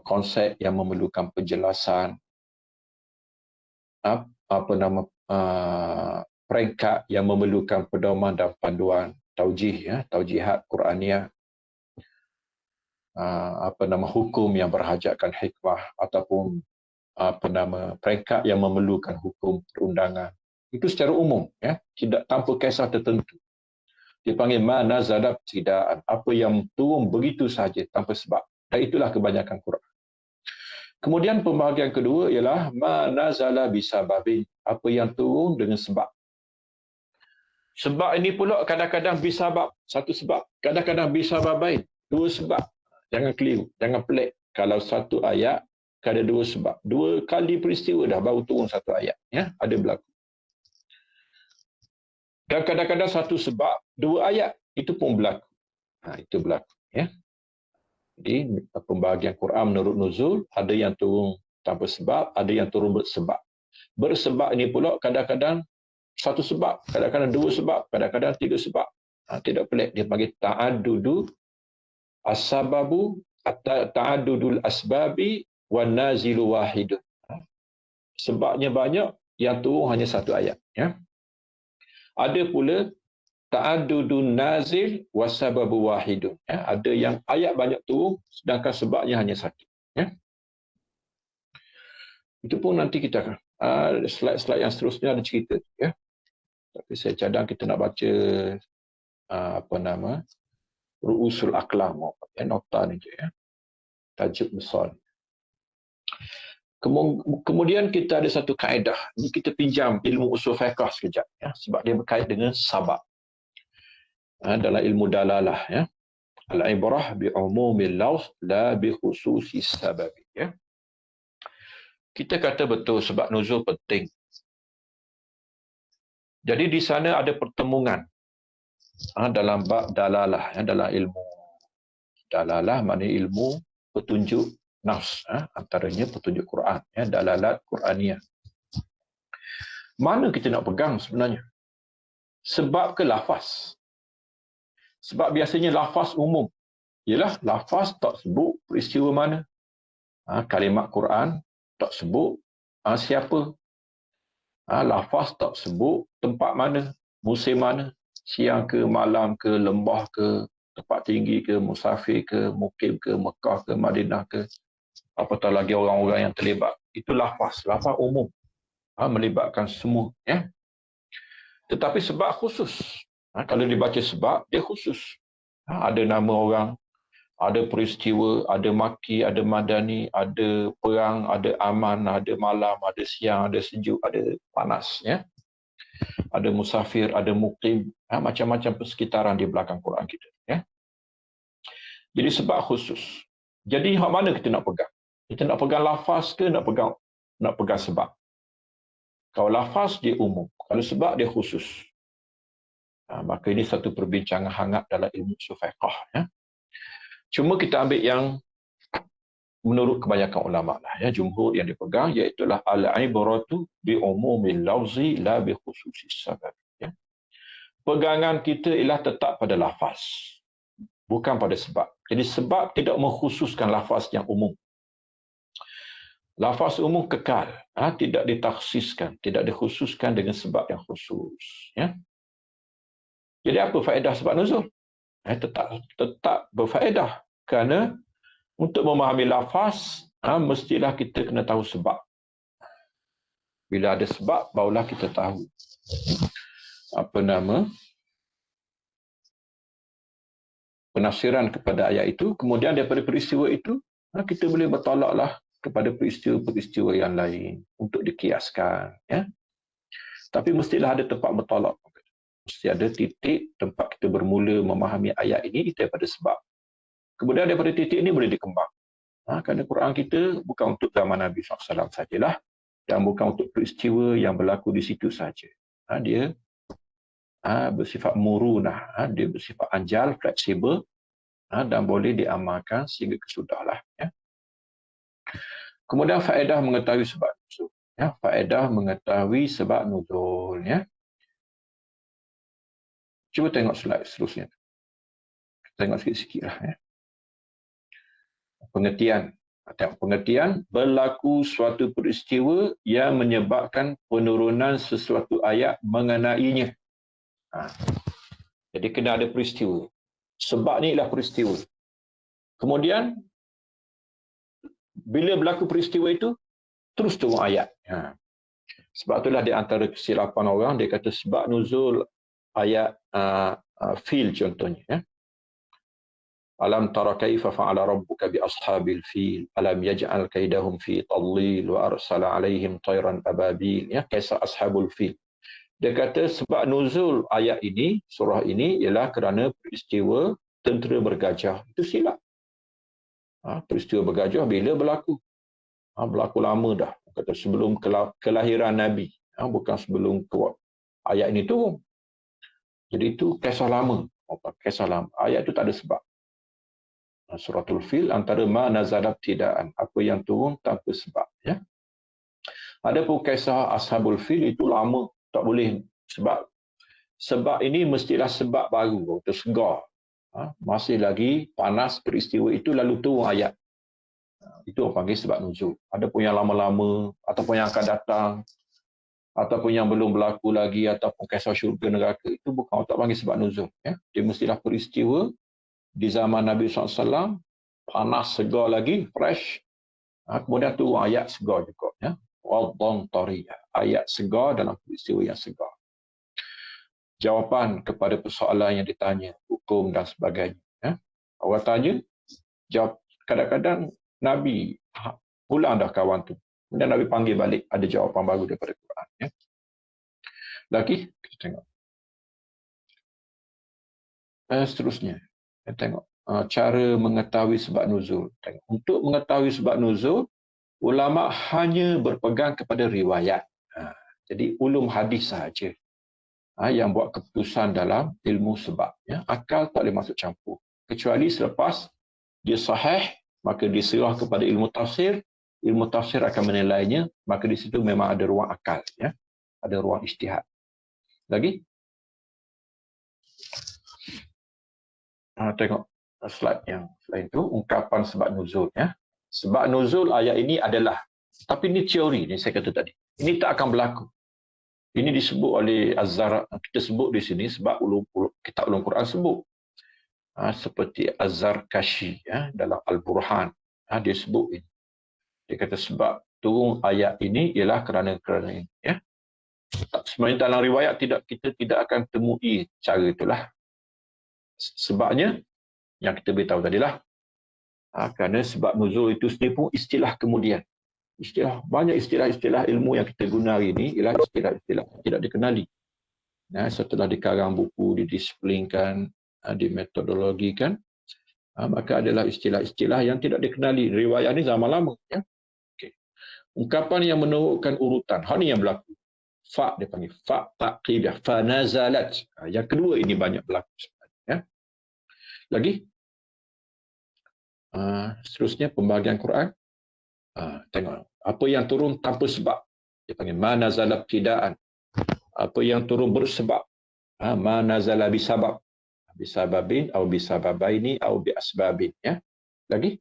konsep yang memerlukan penjelasan, peringkat yang memerlukan pedoman dan panduan, taujih, ya, taujihat Quraniah, hukum yang berhajatkan hikmah ataupun peringkat yang memerlukan hukum perundangan. Itu secara umum, ya, tidak tanpa kisah tertentu. Dipanggil ma nazalat tidaan, apa yang turun begitu sahaja tanpa sebab. Dan itulah kebanyakan Quran. Kemudian pembahagian kedua ialah ma nazala bisababin, apa yang turun dengan sebab. Sebab ini pula kadang-kadang bisabab, satu sebab, kadang-kadang bisababain, dua sebab. Jangan keliru, jangan pelik. Kalau satu ayat ada dua sebab. Dua kali peristiwa dah baru turun satu ayat, ya, ada berlaku. Dan kadang-kadang satu sebab, dua ayat, itu pun berlaku. Itu berlaku, ya. Jadi, pembahagian Quran menurut nuzul, ada yang turun tanpa sebab, ada yang turun bersebab. Bersebab ini pula kadang-kadang satu sebab, kadang-kadang dua sebab, kadang-kadang tiga sebab. Tidak pelik, dia panggil ta'addudu as-sababu, ta'addudul asbabi wan nazilu wahidun. Sebabnya banyak, yang turun hanya satu ayat, ya. Ada pula ta'addudun nazil wasababu wahidun, ya. Ada yang ayat banyak turun sedangkan sebabnya hanya satu, ya. Itu pun nanti kita akan slide-slide yang seterusnya ada cerita, ya. Tapi saya cadang kita nak baca ru'usul aqlam, ya, nota ni je, ya. Tajuk besar. Kemudian kita ada satu kaedah. Ini kita pinjam ilmu usul fiqh sekejap, ya, sebab dia berkait dengan sabab. Dalam ilmu dalalah, ya. Al-ibrah bi umumil lafz la bi khususis sabab, ya. Kita kata betul sebab nuzul penting. Jadi di sana ada pertemuan dalam bab dalalah, ya, dalam ilmu dalalah maknanya ilmu petunjuk nafs, antaranya petunjuk Quran, ya, dalalat Quraniah. Mana kita nak pegang sebenarnya? Sebab ke lafaz? Sebab biasanya lafaz umum. Ialah lafaz tak sebut peristiwa mana. Kalimat Quran tak sebut siapa. Lafaz tak sebut tempat mana, musim mana, siang ke, malam ke, lembah ke, tempat tinggi ke, musafir ke, mukim ke, Mekah ke, Madinah ke, apatah lagi orang-orang yang terlibat. Itu lafaz umum, melibatkan semua, ya. Tetapi sebab khusus, kalau dibaca sebab, dia khusus. Ada nama orang, ada peristiwa, ada maki, ada madani, ada perang, ada aman, ada malam, ada siang, ada sejuk, ada panas, ya. Ada musafir, ada mukim, macam-macam persekitaran di belakang Quran kita, ya. Jadi sebab khusus. Jadi hak mana kita nak pegang? Kita nak pegang lafaz ke nak pegang sebab? Kalau lafaz dia umum, kalau sebab dia khusus. Maka ini satu perbincangan hangat dalam ilmu usul fiqh, ya. Cuma kita ambil yang menurut kebanyakan ulama lah, ya, jumhur yang dipegang iaitu al-ibratu bi umumil lafzi la bi khususis sabab, ya. Pegangan kita ialah tetap pada lafaz, bukan pada sebab. Jadi sebab tidak mengkhususkan lafaz yang umum. Lafaz umum kekal, tidak ditaksiskan, tidak dikhususkan dengan sebab yang khusus. Ya. Jadi apa faedah sebab nuzul? Tetap berfaedah. Kerana untuk memahami lafaz, mestilah kita kena tahu sebab. Bila ada sebab, barulah kita tahu penafsiran kepada ayat itu. Kemudian daripada peristiwa itu, kita boleh bertolaklah kepada peristiwa-peristiwa yang lain untuk dikiaskan. Ya. Tapi mestilah ada tempat bertolak. Mesti ada titik tempat kita bermula memahami ayat ini daripada sebab. Kemudian daripada titik ini boleh dikembang. Kerana Quran kita bukan untuk zaman Nabi SAW sajalah dan bukan untuk peristiwa yang berlaku di situ saja. Dia bersifat murunah, dia bersifat anjal, fleksibel dan boleh diamalkan sehingga kesudahlah. Ya. Kemudian faedah mengetahui sebab nuzul. Ya, faedah mengetahui sebab nuzul. Ya. Cuba tengok slide seterusnya. Tengok sikit-sikit lah. Ya. Pengertian berlaku suatu peristiwa yang menyebabkan penurunan sesuatu ayat mengenainya. Jadi kena ada peristiwa. Sebab ni ialah peristiwa. Kemudian bila berlaku peristiwa itu terus turun ayat. Sebab itulah di antara kesilapan orang dia kata sebab nuzul ayat fil contohnya. Ya. Alam tara kaifa fa'ala rabbuka bi ashabil fil alam yaj'al kaidahum fi tadlil wa arsala alaihim tayran ababil. Ya, kisah ashabul fil. Dia kata sebab nuzul ayat ini, surah ini ialah kerana peristiwa tentera bergajah. Itu silap. Peristiwa bergajah bila berlaku? Berlaku lama dah. Kata sebelum kelahiran Nabi. Bukan sebelum ayat ini turun. Jadi itu kisah lama. Kisah lama. Ayat itu tak ada sebab. Suratul Fil antara ma nazalat tidaan, apa yang turun tanpa sebab. Ya. Adapun kisah Ashabul Fil itu lama, tak boleh sebab ini mestilah sebab baru atau segar. Masih lagi panas peristiwa itu lalu turun ayat. Itu orang panggil sebab nuzul. Adapun yang lama-lama ataupun yang akan datang ataupun yang belum berlaku lagi ataupun kisah syurga neraka itu bukan tak panggil sebab nuzul. Ya. Dia mestilah peristiwa di zaman Nabi SAW, panas, segar lagi, fresh. Kemudian turun ayat segar juga. Ya. Wadhan tariyah. Ayat segar dalam peristiwa yang segar. Jawapan kepada persoalan yang ditanya, hukum dan sebagainya. Ya. Orang tanya, jawab. Kadang-kadang Nabi pulang dah kawan tu. Kemudian Nabi panggil balik, ada jawapan baru daripada Quran. Ya. Lagi, kita tengok. Seterusnya. Kita tengok cara mengetahui sebab nuzul. Untuk mengetahui sebab nuzul, ulama hanya berpegang kepada riwayat. Jadi ulum hadis sahaja yang buat keputusan dalam ilmu sebab. Ya. Akal tak boleh masuk campur. Kecuali selepas dia sahih, maka diserah kepada ilmu tafsir. Ilmu tafsir akan menilainya, maka di situ memang ada ruang akal. Ya. Ada ruang ijtihad. Lagi? Tengok slide yang lain tu, ungkapan sebab nuzul. Ya. Sebab nuzul ayat ini adalah, tapi ini teori ni saya kata tadi. Ini tak akan berlaku. Ini disebut oleh Az-Zar, kita sebut di sini sebab kitab ulum Quran sebut. Seperti Az-Zarkashi dalam Al-Burhan. Dia sebut ini. Dia kata sebab turun ayat ini ialah kerana ini. Ya. Sebenarnya dalam riwayat kita tidak akan temui cara itulah. Sebabnya yang kita beritahu tadilah. Kerana sebab nuzul itu sendiri pun istilah kemudian. Banyak istilah-istilah ilmu yang kita guna hari ini ialah istilah-istilah tidak dikenali. Setelah dikarang buku, didisiplinkan, dimetodologikan, maka adalah istilah-istilah yang tidak dikenali. Riwayat ini zaman lama. Ya? Okay. Ungkapan yang menunjukkan urutan. Hal ini yang berlaku. Fa' dia panggil. Fa' taqibah. Fa nazalat. Yang kedua ini banyak berlaku. Ya? Lagi. Seterusnya pembahagian Quran. Tengok. Apa yang turun tanpa sebab. Dia panggil. Ma nazalat tidaan. Apa yang turun bersebab. Ma nazala bisabab. Bisababin atau bisababaini atau biasbabin. Ya? Lagi.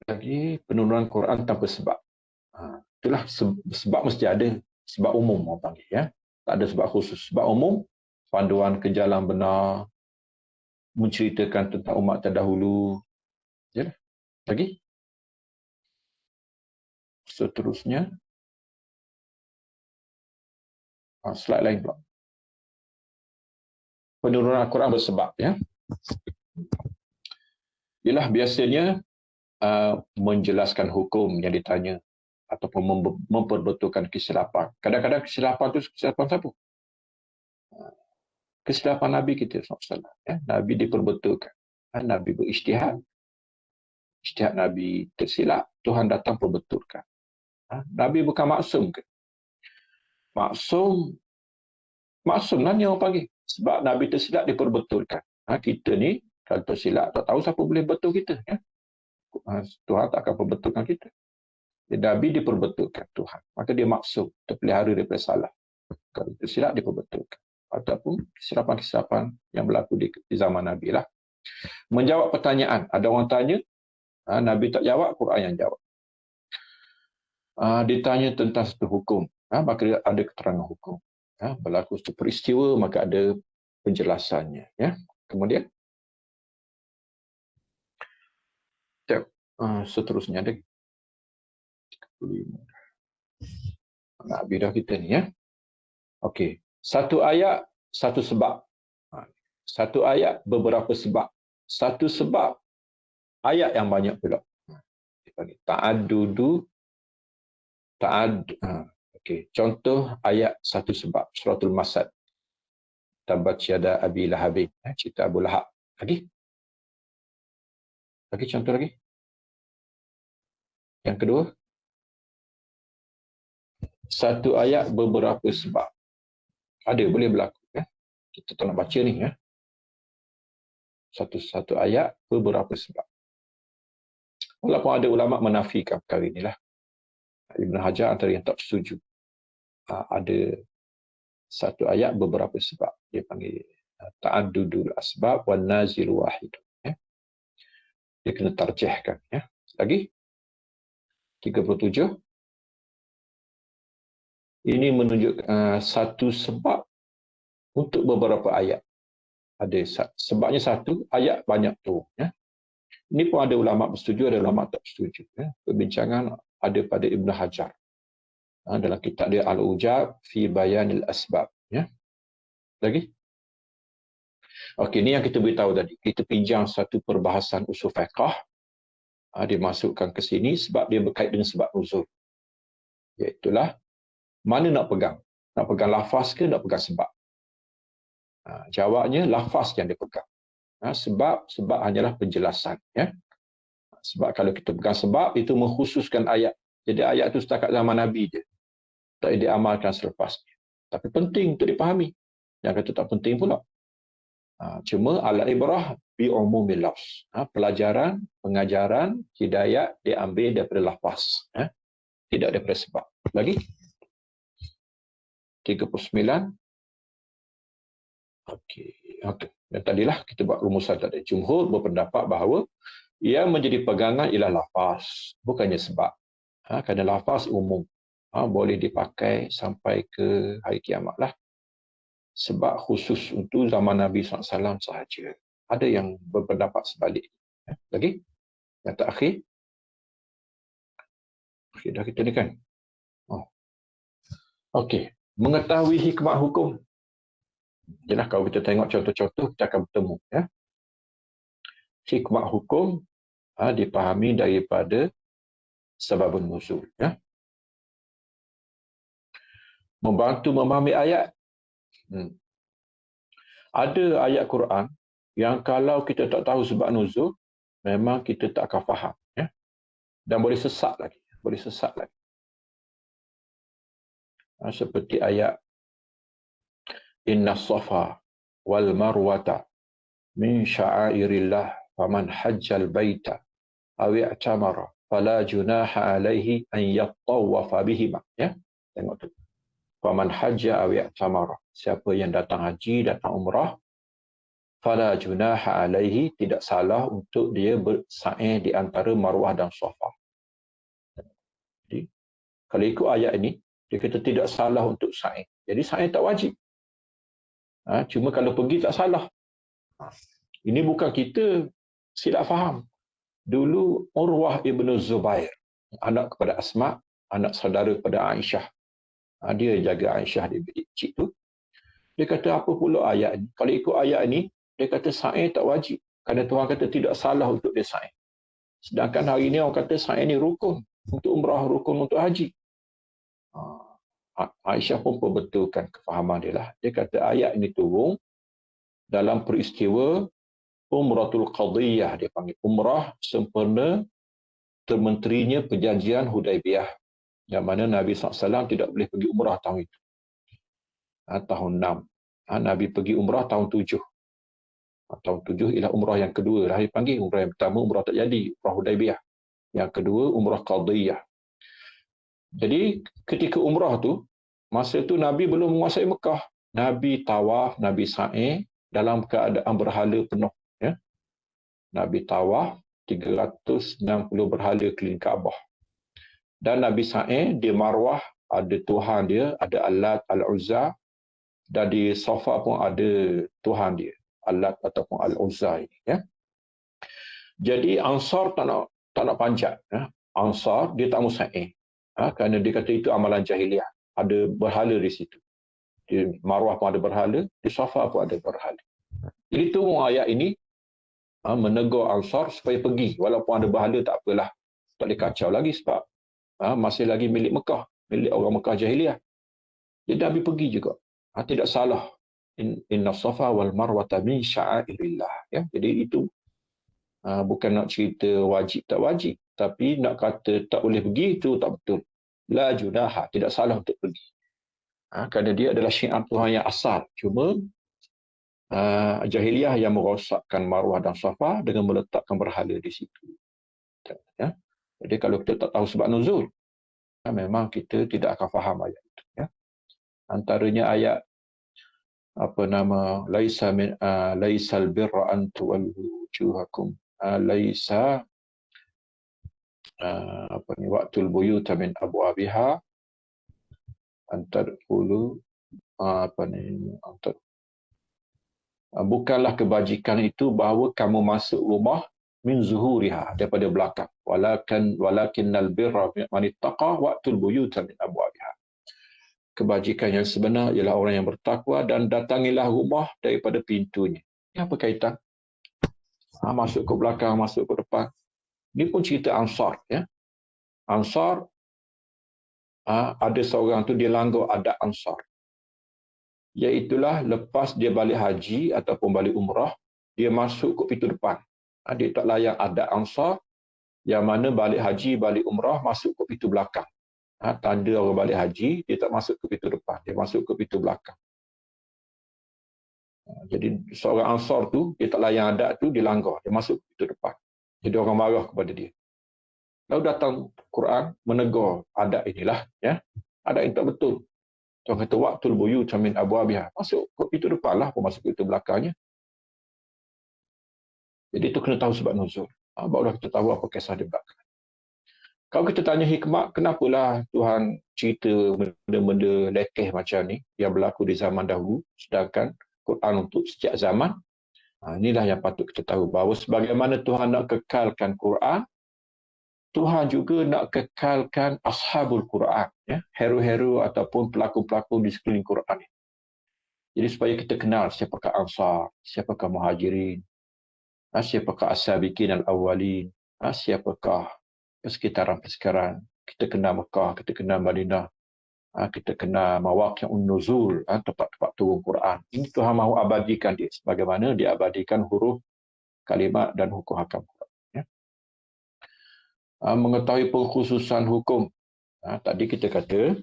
lagi penurunan Quran tanpa sebab. Itulah sebab mesti ada, sebab umum orang panggil, ya. Tak ada sebab khusus. Sebab umum, panduan ke jalan benar, menceritakan tentang umat terdahulu. Ya. Lagi seterusnya, slide lain pula. Penurunan Al-Quran bersebab, ya. Ialah biasanya menjelaskan hukum yang ditanya ataupun memperbetulkan kesilapan. Kadang-kadang kesilapan itu kesilapan siapa? Kesilapan Nabi kita SAW. Ya. Nabi diperbetulkan. Nabi berijtihad. Ijtihad Nabi tersilap, Tuhan datang perbetulkan. Nabi bukan maksum ke? Maksum lah ni orang panggil. Sebab Nabi tersilap diperbetulkan. Kita ni kalau tersilap tak tahu siapa boleh betul kita. Ya? Tuhan tak akan perbetulkan kita. Nabi diperbetulkan Tuhan. Maka dia maksum, terpelihara daripada salah. Kalau tersilap diperbetulkan. Ataupun kesilapan-kesilapan yang berlaku di zaman Nabi lah. Menjawab pertanyaan. Ada orang tanya, Nabi tak jawab, Quran yang jawab. Ditanya tentang satu hukum, maka ada keterangan hukum. Berlaku satu peristiwa, maka ada penjelasannya. Ya. Kemudian, seterusnya ada 35. Nabi dah kita ni, ya. Okey, satu ayat, satu sebab. Satu ayat, beberapa sebab. Satu sebab, ayat yang banyak pula. Ta'addudu. Okey, contoh ayat satu sebab. Suratul Masad. Tabbat yada Abi Lahabin. Cerita Abu Lahab. Lagi? Lagi contoh lagi? Yang kedua, satu ayat beberapa sebab. Ada, boleh berlaku. Ya? Kita tak nak baca ni. Ya? Satu ayat beberapa sebab. Walaupun ada ulama menafikan perkara inilah. Ibn Hajar antara yang tak setuju. Ada satu ayat beberapa sebab. Dia panggil ta'addudul asbab wan nazil wahid. Ya? Dia kena tarjihkan. Ya? Lagi? 37. Ini menunjuk satu sebab untuk beberapa ayat. Ada sebabnya satu, ayat banyak tu. Ya. Ini pun ada ulama bersetuju, ada ulama tak bersetuju. Ya. Perbincangan ada pada Ibn Hajar. Dalam kitab dia Al-Ujab fi Bayanil Asbab. Ya. Lagi? Okey, ini yang kita beritahu tadi. Kita pinjam satu perbahasan usul fiqh. Dimasukkan ke sini sebab dia berkait dengan sebab nuzul. Iaitulah, mana nak pegang? Nak pegang lafaz ke nak pegang sebab? Jawabnya lafaz yang dipegang. Sebab hanyalah penjelasan. Ya? Sebab kalau kita pegang sebab, itu mengkhususkan ayat. Jadi ayat itu setakat zaman Nabi je. Tak diamalkan selepasnya. Tapi penting untuk dipahami. Yang kata tak penting pula. Cuma al-ibrah bi umumil lafz. Pelajaran, pengajaran, hidayat diambil daripada lafaz. Tidak daripada sebab. Lagi? 39. Okey. Dan tadilah kita buat rumusan tadi. Jumhur berpendapat bahawa yang menjadi pegangan ialah lafaz, bukannya sebab. Kerana lafaz umum. Boleh dipakai sampai ke hari kiamat lah. Sebab khusus untuk zaman Nabi SAW sahaja. Ada yang berpendapat sebalik. Lagi? Yang terakhir. Dah kita ni kan? Okey. Mengetahui hikmah hukum. Jelah kalau kita tengok contoh-contoh, kita akan bertemu. Ya? Hikmah hukum dipahami daripada sebabun nuzul. Ya? Membantu memahami ayat. Ada ayat Quran yang kalau kita tak tahu sebab nuzul, memang kita tak akan faham. Ya? Dan boleh sesat lagi. Seperti ayat Inna safa wal marwata min sya'airillah faman hajjal baita aw i'tamara fala junaha alaihi an yattawafa bihima. Ya, tengok tu. Faman hajja aw i'tamara. Siapa yang datang haji, datang umrah, fala junaha alaihi, tidak salah untuk dia bersa'i di antara Marwah dan Safa. Jadi, kalau ikut ayat ini, dia kata tidak salah untuk sa'i. Jadi sa'i tak wajib. Cuma kalau pergi tak salah. Ini bukan kita silap faham. Dulu Urwah ibn Zubair, anak kepada Asma, anak saudara kepada Aisyah. Dia jaga Aisyah di bilik kecil tu. Dia kata apa pula ayat ini? Kalau ikut ayat ini, dia kata sa'i tak wajib. Kerana Tuhan kata tidak salah untuk dia sa'i. Sedangkan hari ini orang kata sa'i ini rukun untuk umrah, rukun untuk haji. Aisyah pun perbetulkan kefahaman dia lah. Dia kata ayat ini turun dalam peristiwa Umratul Qadiyah, dia panggil umrah sempurna termenterinya perjanjian Hudaibiyah, yang mana Nabi SAW tidak boleh pergi umrah tahun itu. Tahun 6. Nabi pergi umrah tahun 7. Tahun 7 ialah umrah yang kedua. Dia panggil umrah yang pertama, umrah tak jadi, umrah Hudaibiyah. Yang kedua, umrah Qadiyah. Jadi ketika umrah tu, masa tu Nabi belum menguasai Mekah. Nabi tawaf, Nabi sa'i dalam keadaan berhala penuh. Ya? Nabi tawaf 360 berhala keliling Kaabah. Dan Nabi sa'i di Marwah ada Tuhan dia, ada Allat, Al-Uzza. Dan di Safa pun ada Tuhan dia, Allat ataupun Al-Uzza ini. Ya? Jadi Ansar tak nak panjat. Ya? Ansar dia tak mau sa'i. Kerana dia kata itu amalan jahiliah. Ada berhala di situ. Di Marwah pun ada berhala, di Safa pun ada berhala. Jadi turun ayat ini menegur Ansar supaya pergi. Walaupun ada berhala tak apalah. Tak boleh kacau lagi sebab masih lagi milik Mekah, milik orang Mekah jahiliah. Jadi Nabi pergi juga. Tidak salah. Inna Safa wal Marwata min sya'airillah. Ya, jadi itu bukan nak cerita wajib tak wajib, tapi nak kata tak boleh pergi itu tak betul. La junaha, tidak salah untuk pergi. Kerana dia adalah syiar Tuhan yang asal. Cuma jahiliah yang merosakkan Marwah dan Safa dengan meletakkan berhala di situ. Ya? Jadi kalau kita tak tahu sebab nuzul, memang kita tidak akan faham ayat itu. Ya? Antaranya ayat laisal birra an tuwallu wujuhakum laisa waqtul buyuta min abwabiha antadkhulu bukanlah kebajikan itu bahawa kamu masuk rumah min zuhuriha, daripada belakang. Walakinnal birra man ittaqa waqtul buyuta min abwabiha. Kebajikan yang sebenar ialah orang yang bertakwa dan datangilah rumah daripada pintunya. Ini apa kaitan? Masuk ke belakang, masuk ke depan. Ini pun cerita Ansar. Ya? Ansar, ada seorang tu dia langgar adat Ansar. Iaitulah lepas dia balik haji ataupun balik umrah, dia masuk ke pintu depan. Dia tak layak adat Ansar, yang mana balik haji, balik umrah, masuk ke pintu belakang. Tanda orang balik haji, dia tak masuk ke pintu depan, dia masuk ke pintu belakang. Jadi seorang Ansar tu, dia tak layan adat tu, dia langgar, dia masuk ke pintu depan. Jadi orang marah kepada dia. Lalu datang Quran menegur adat inilah. Ya? Adat ini tak betul. Tuhan kata, waqtul buyuta min abwabiha. Masuk ke pintu depan lah, apa masuk ke pintu belakangnya. Jadi itu kena tahu sebab nuzul. Barulah kita tahu apa kisah di belakang. Kalau kita tanya hikmah, kenapalah Tuhan cerita benda-benda lekeh macam ni yang berlaku di zaman dahulu, sedangkan Quran untuk setiap zaman. Inilah yang patut kita tahu, bahawa sebagaimana Tuhan nak kekalkan Quran, Tuhan juga nak kekalkan ashabul Quran, ya? Hero-hero ataupun pelakon-pelakon di sekeliling Quran. Jadi supaya kita kenal siapakah Ansar, siapakah Muhajirin, siapakah As-Sabiqin Al-Awwalin, siapakah persekitaran-persekitaran. Kita kenal Mekah, kita kenal Madinah, kita kenal mawaqi'un nuzul, tempat-tempat turun Quran. Ini Tuhan mahu abadikan dia sebagaimana dia abadikan huruf, kalimat dan hukum hakam Quran. Ya. Mengetahui pengkhususan hukum. Tadi kita kata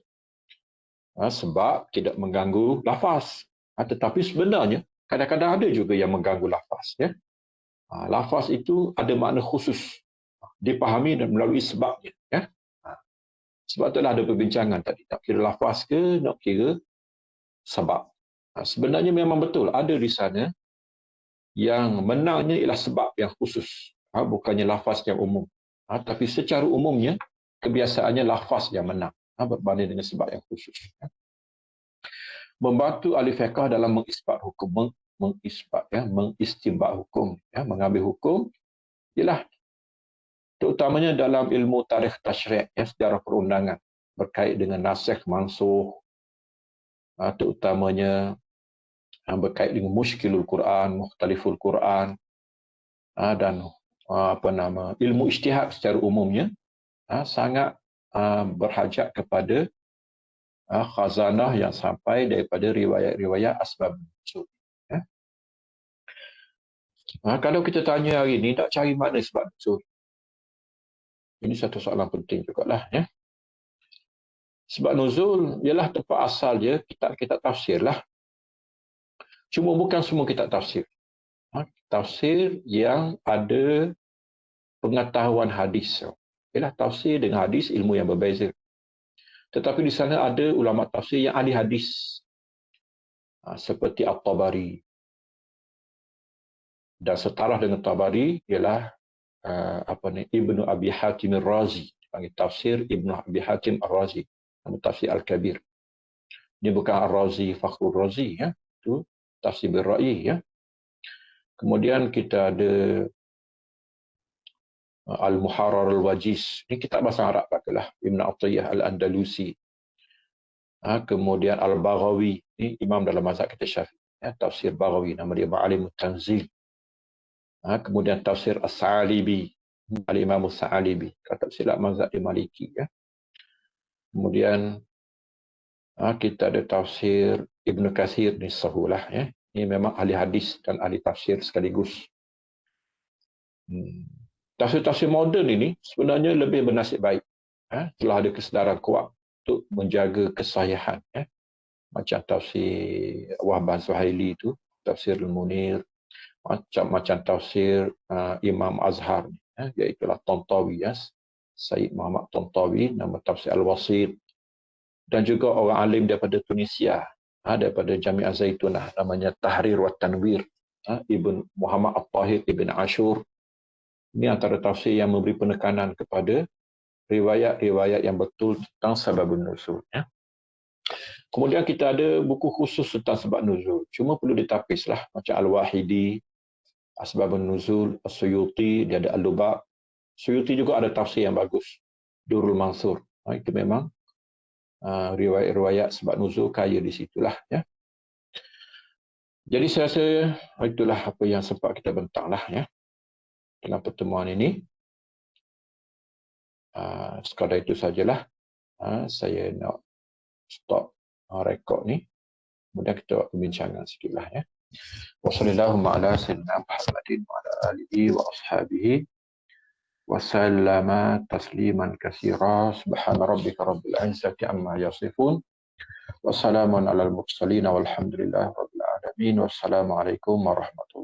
sebab tidak mengganggu lafaz. Tetapi sebenarnya kadang-kadang ada juga yang mengganggu lafaz. Ya. Lafaz itu ada makna khusus. Dipahami dan melalui sebabnya. Ya? Sebab itulah ada perbincangan tadi. Nak kira lafaz ke, nak kira sebab. Sebenarnya memang betul. Ada di sana yang menangnya ialah sebab yang khusus, bukannya lafaz yang umum. Tapi secara umumnya kebiasaannya lafaz yang menang, berbanding dengan sebab yang khusus. Membantu ahli fiqh dalam mengisbat hukum, mengistinbat hukum, mengambil hukum, ialah terutamanya dalam ilmu tarikh tasyri', sejarah perundangan berkait dengan nasikh mansukh, terutamanya berkait dengan muskilul Quran, mukhtaliful Quran, dan ilmu ijtihad secara umumnya sangat berhajat kepada khazanah yang sampai daripada riwayat-riwayat asbab nuzul. Kalau kita tanya hari ini, nak cari mana sebab nuzul? Ini satu soalan penting jugalah. Sebab nuzul ialah tempat asal dia, kitab tafsir lah. Cuma bukan semua kitab tafsir. Tafsir yang ada pengetahuan hadis. Ialah tafsir dengan hadis ilmu yang berbeza. Tetapi di sana ada ulama tafsir yang ahli hadis. Seperti At-Tabari. Dan setara dengan Tabari ialah Ibnu Abi Hatim Ar-Razi, panggil tafsir Ibnu Abi Hatim Ar-Razi, nama tafsir Al-Kabir. Ini bukan Ar-Razi Fakhrul Razi, itu tafsir Bir-Ra'yi. Kemudian kita ada Al-Muharrar Al-Wajiz, ini kitab bahasa Arab pakailah, Ibn Atiyah Al-Andalusi. Kemudian Al-Baghawi, ini imam dalam mazhab kita Syafi'i, tafsir Baghawi, nama dia Ma'alimut Tanzil. Kemudian tafsir As-Sa'alibi, Al-Imam As-Sa'alibi, kata silap mazhab di Maliki. Kemudian kita ada tafsir Ibn Kathir ni Sahulah. Ini memang ahli hadis dan ahli tafsir sekaligus. Tafsir-tafsir moden ini sebenarnya lebih bernasib baik. Telah ada kesedaran kuat untuk menjaga kesahihan. Macam tafsir Wahbah Zuhaili itu, tafsir Al-Munir, macam tafsir Imam Azhar, iaitu Tantawi, Sayyid Muhammad Tantawi, nama tafsir Al-Wasit. Dan juga orang alim daripada Tunisia, daripada Jami'ah Zaitunah, namanya Tahrir wa Tanwir, Ibn Muhammad At-Tahir Ibn Ashur. Ini antara tafsir yang memberi penekanan kepada riwayat-riwayat yang betul tentang sababun nuzul. Kemudian kita ada buku khusus tentang sebab nuzul. Cuma perlu ditapislah, macam Al-Wahidi, Asbabun Nuzul, As-Suyuti, dia ada Al-Lubab. Suyuti juga ada tafsir yang bagus, Durrul Mansur. Itu memang riwayat-riwayat sebab nuzul kaya di situlah. Jadi saya rasa itulah apa yang sempat kita bentanglah dalam pertemuan ini. Sekadar itu sajalah. Saya nak stop rekod ni. Kemudian kita buat pembincangan sikitlah. Wassalamualaikum warahmatullahi wabarakatuh wa ala alihi wa ashabihi wa sallama tasliman katsira. Subhana rabbika rabbil izzati amma yasifun. Wassalamun alal mursalin walhamdulillahi rabbil alamin. Wassalamualaikum warahmatullahi wabarakatuh.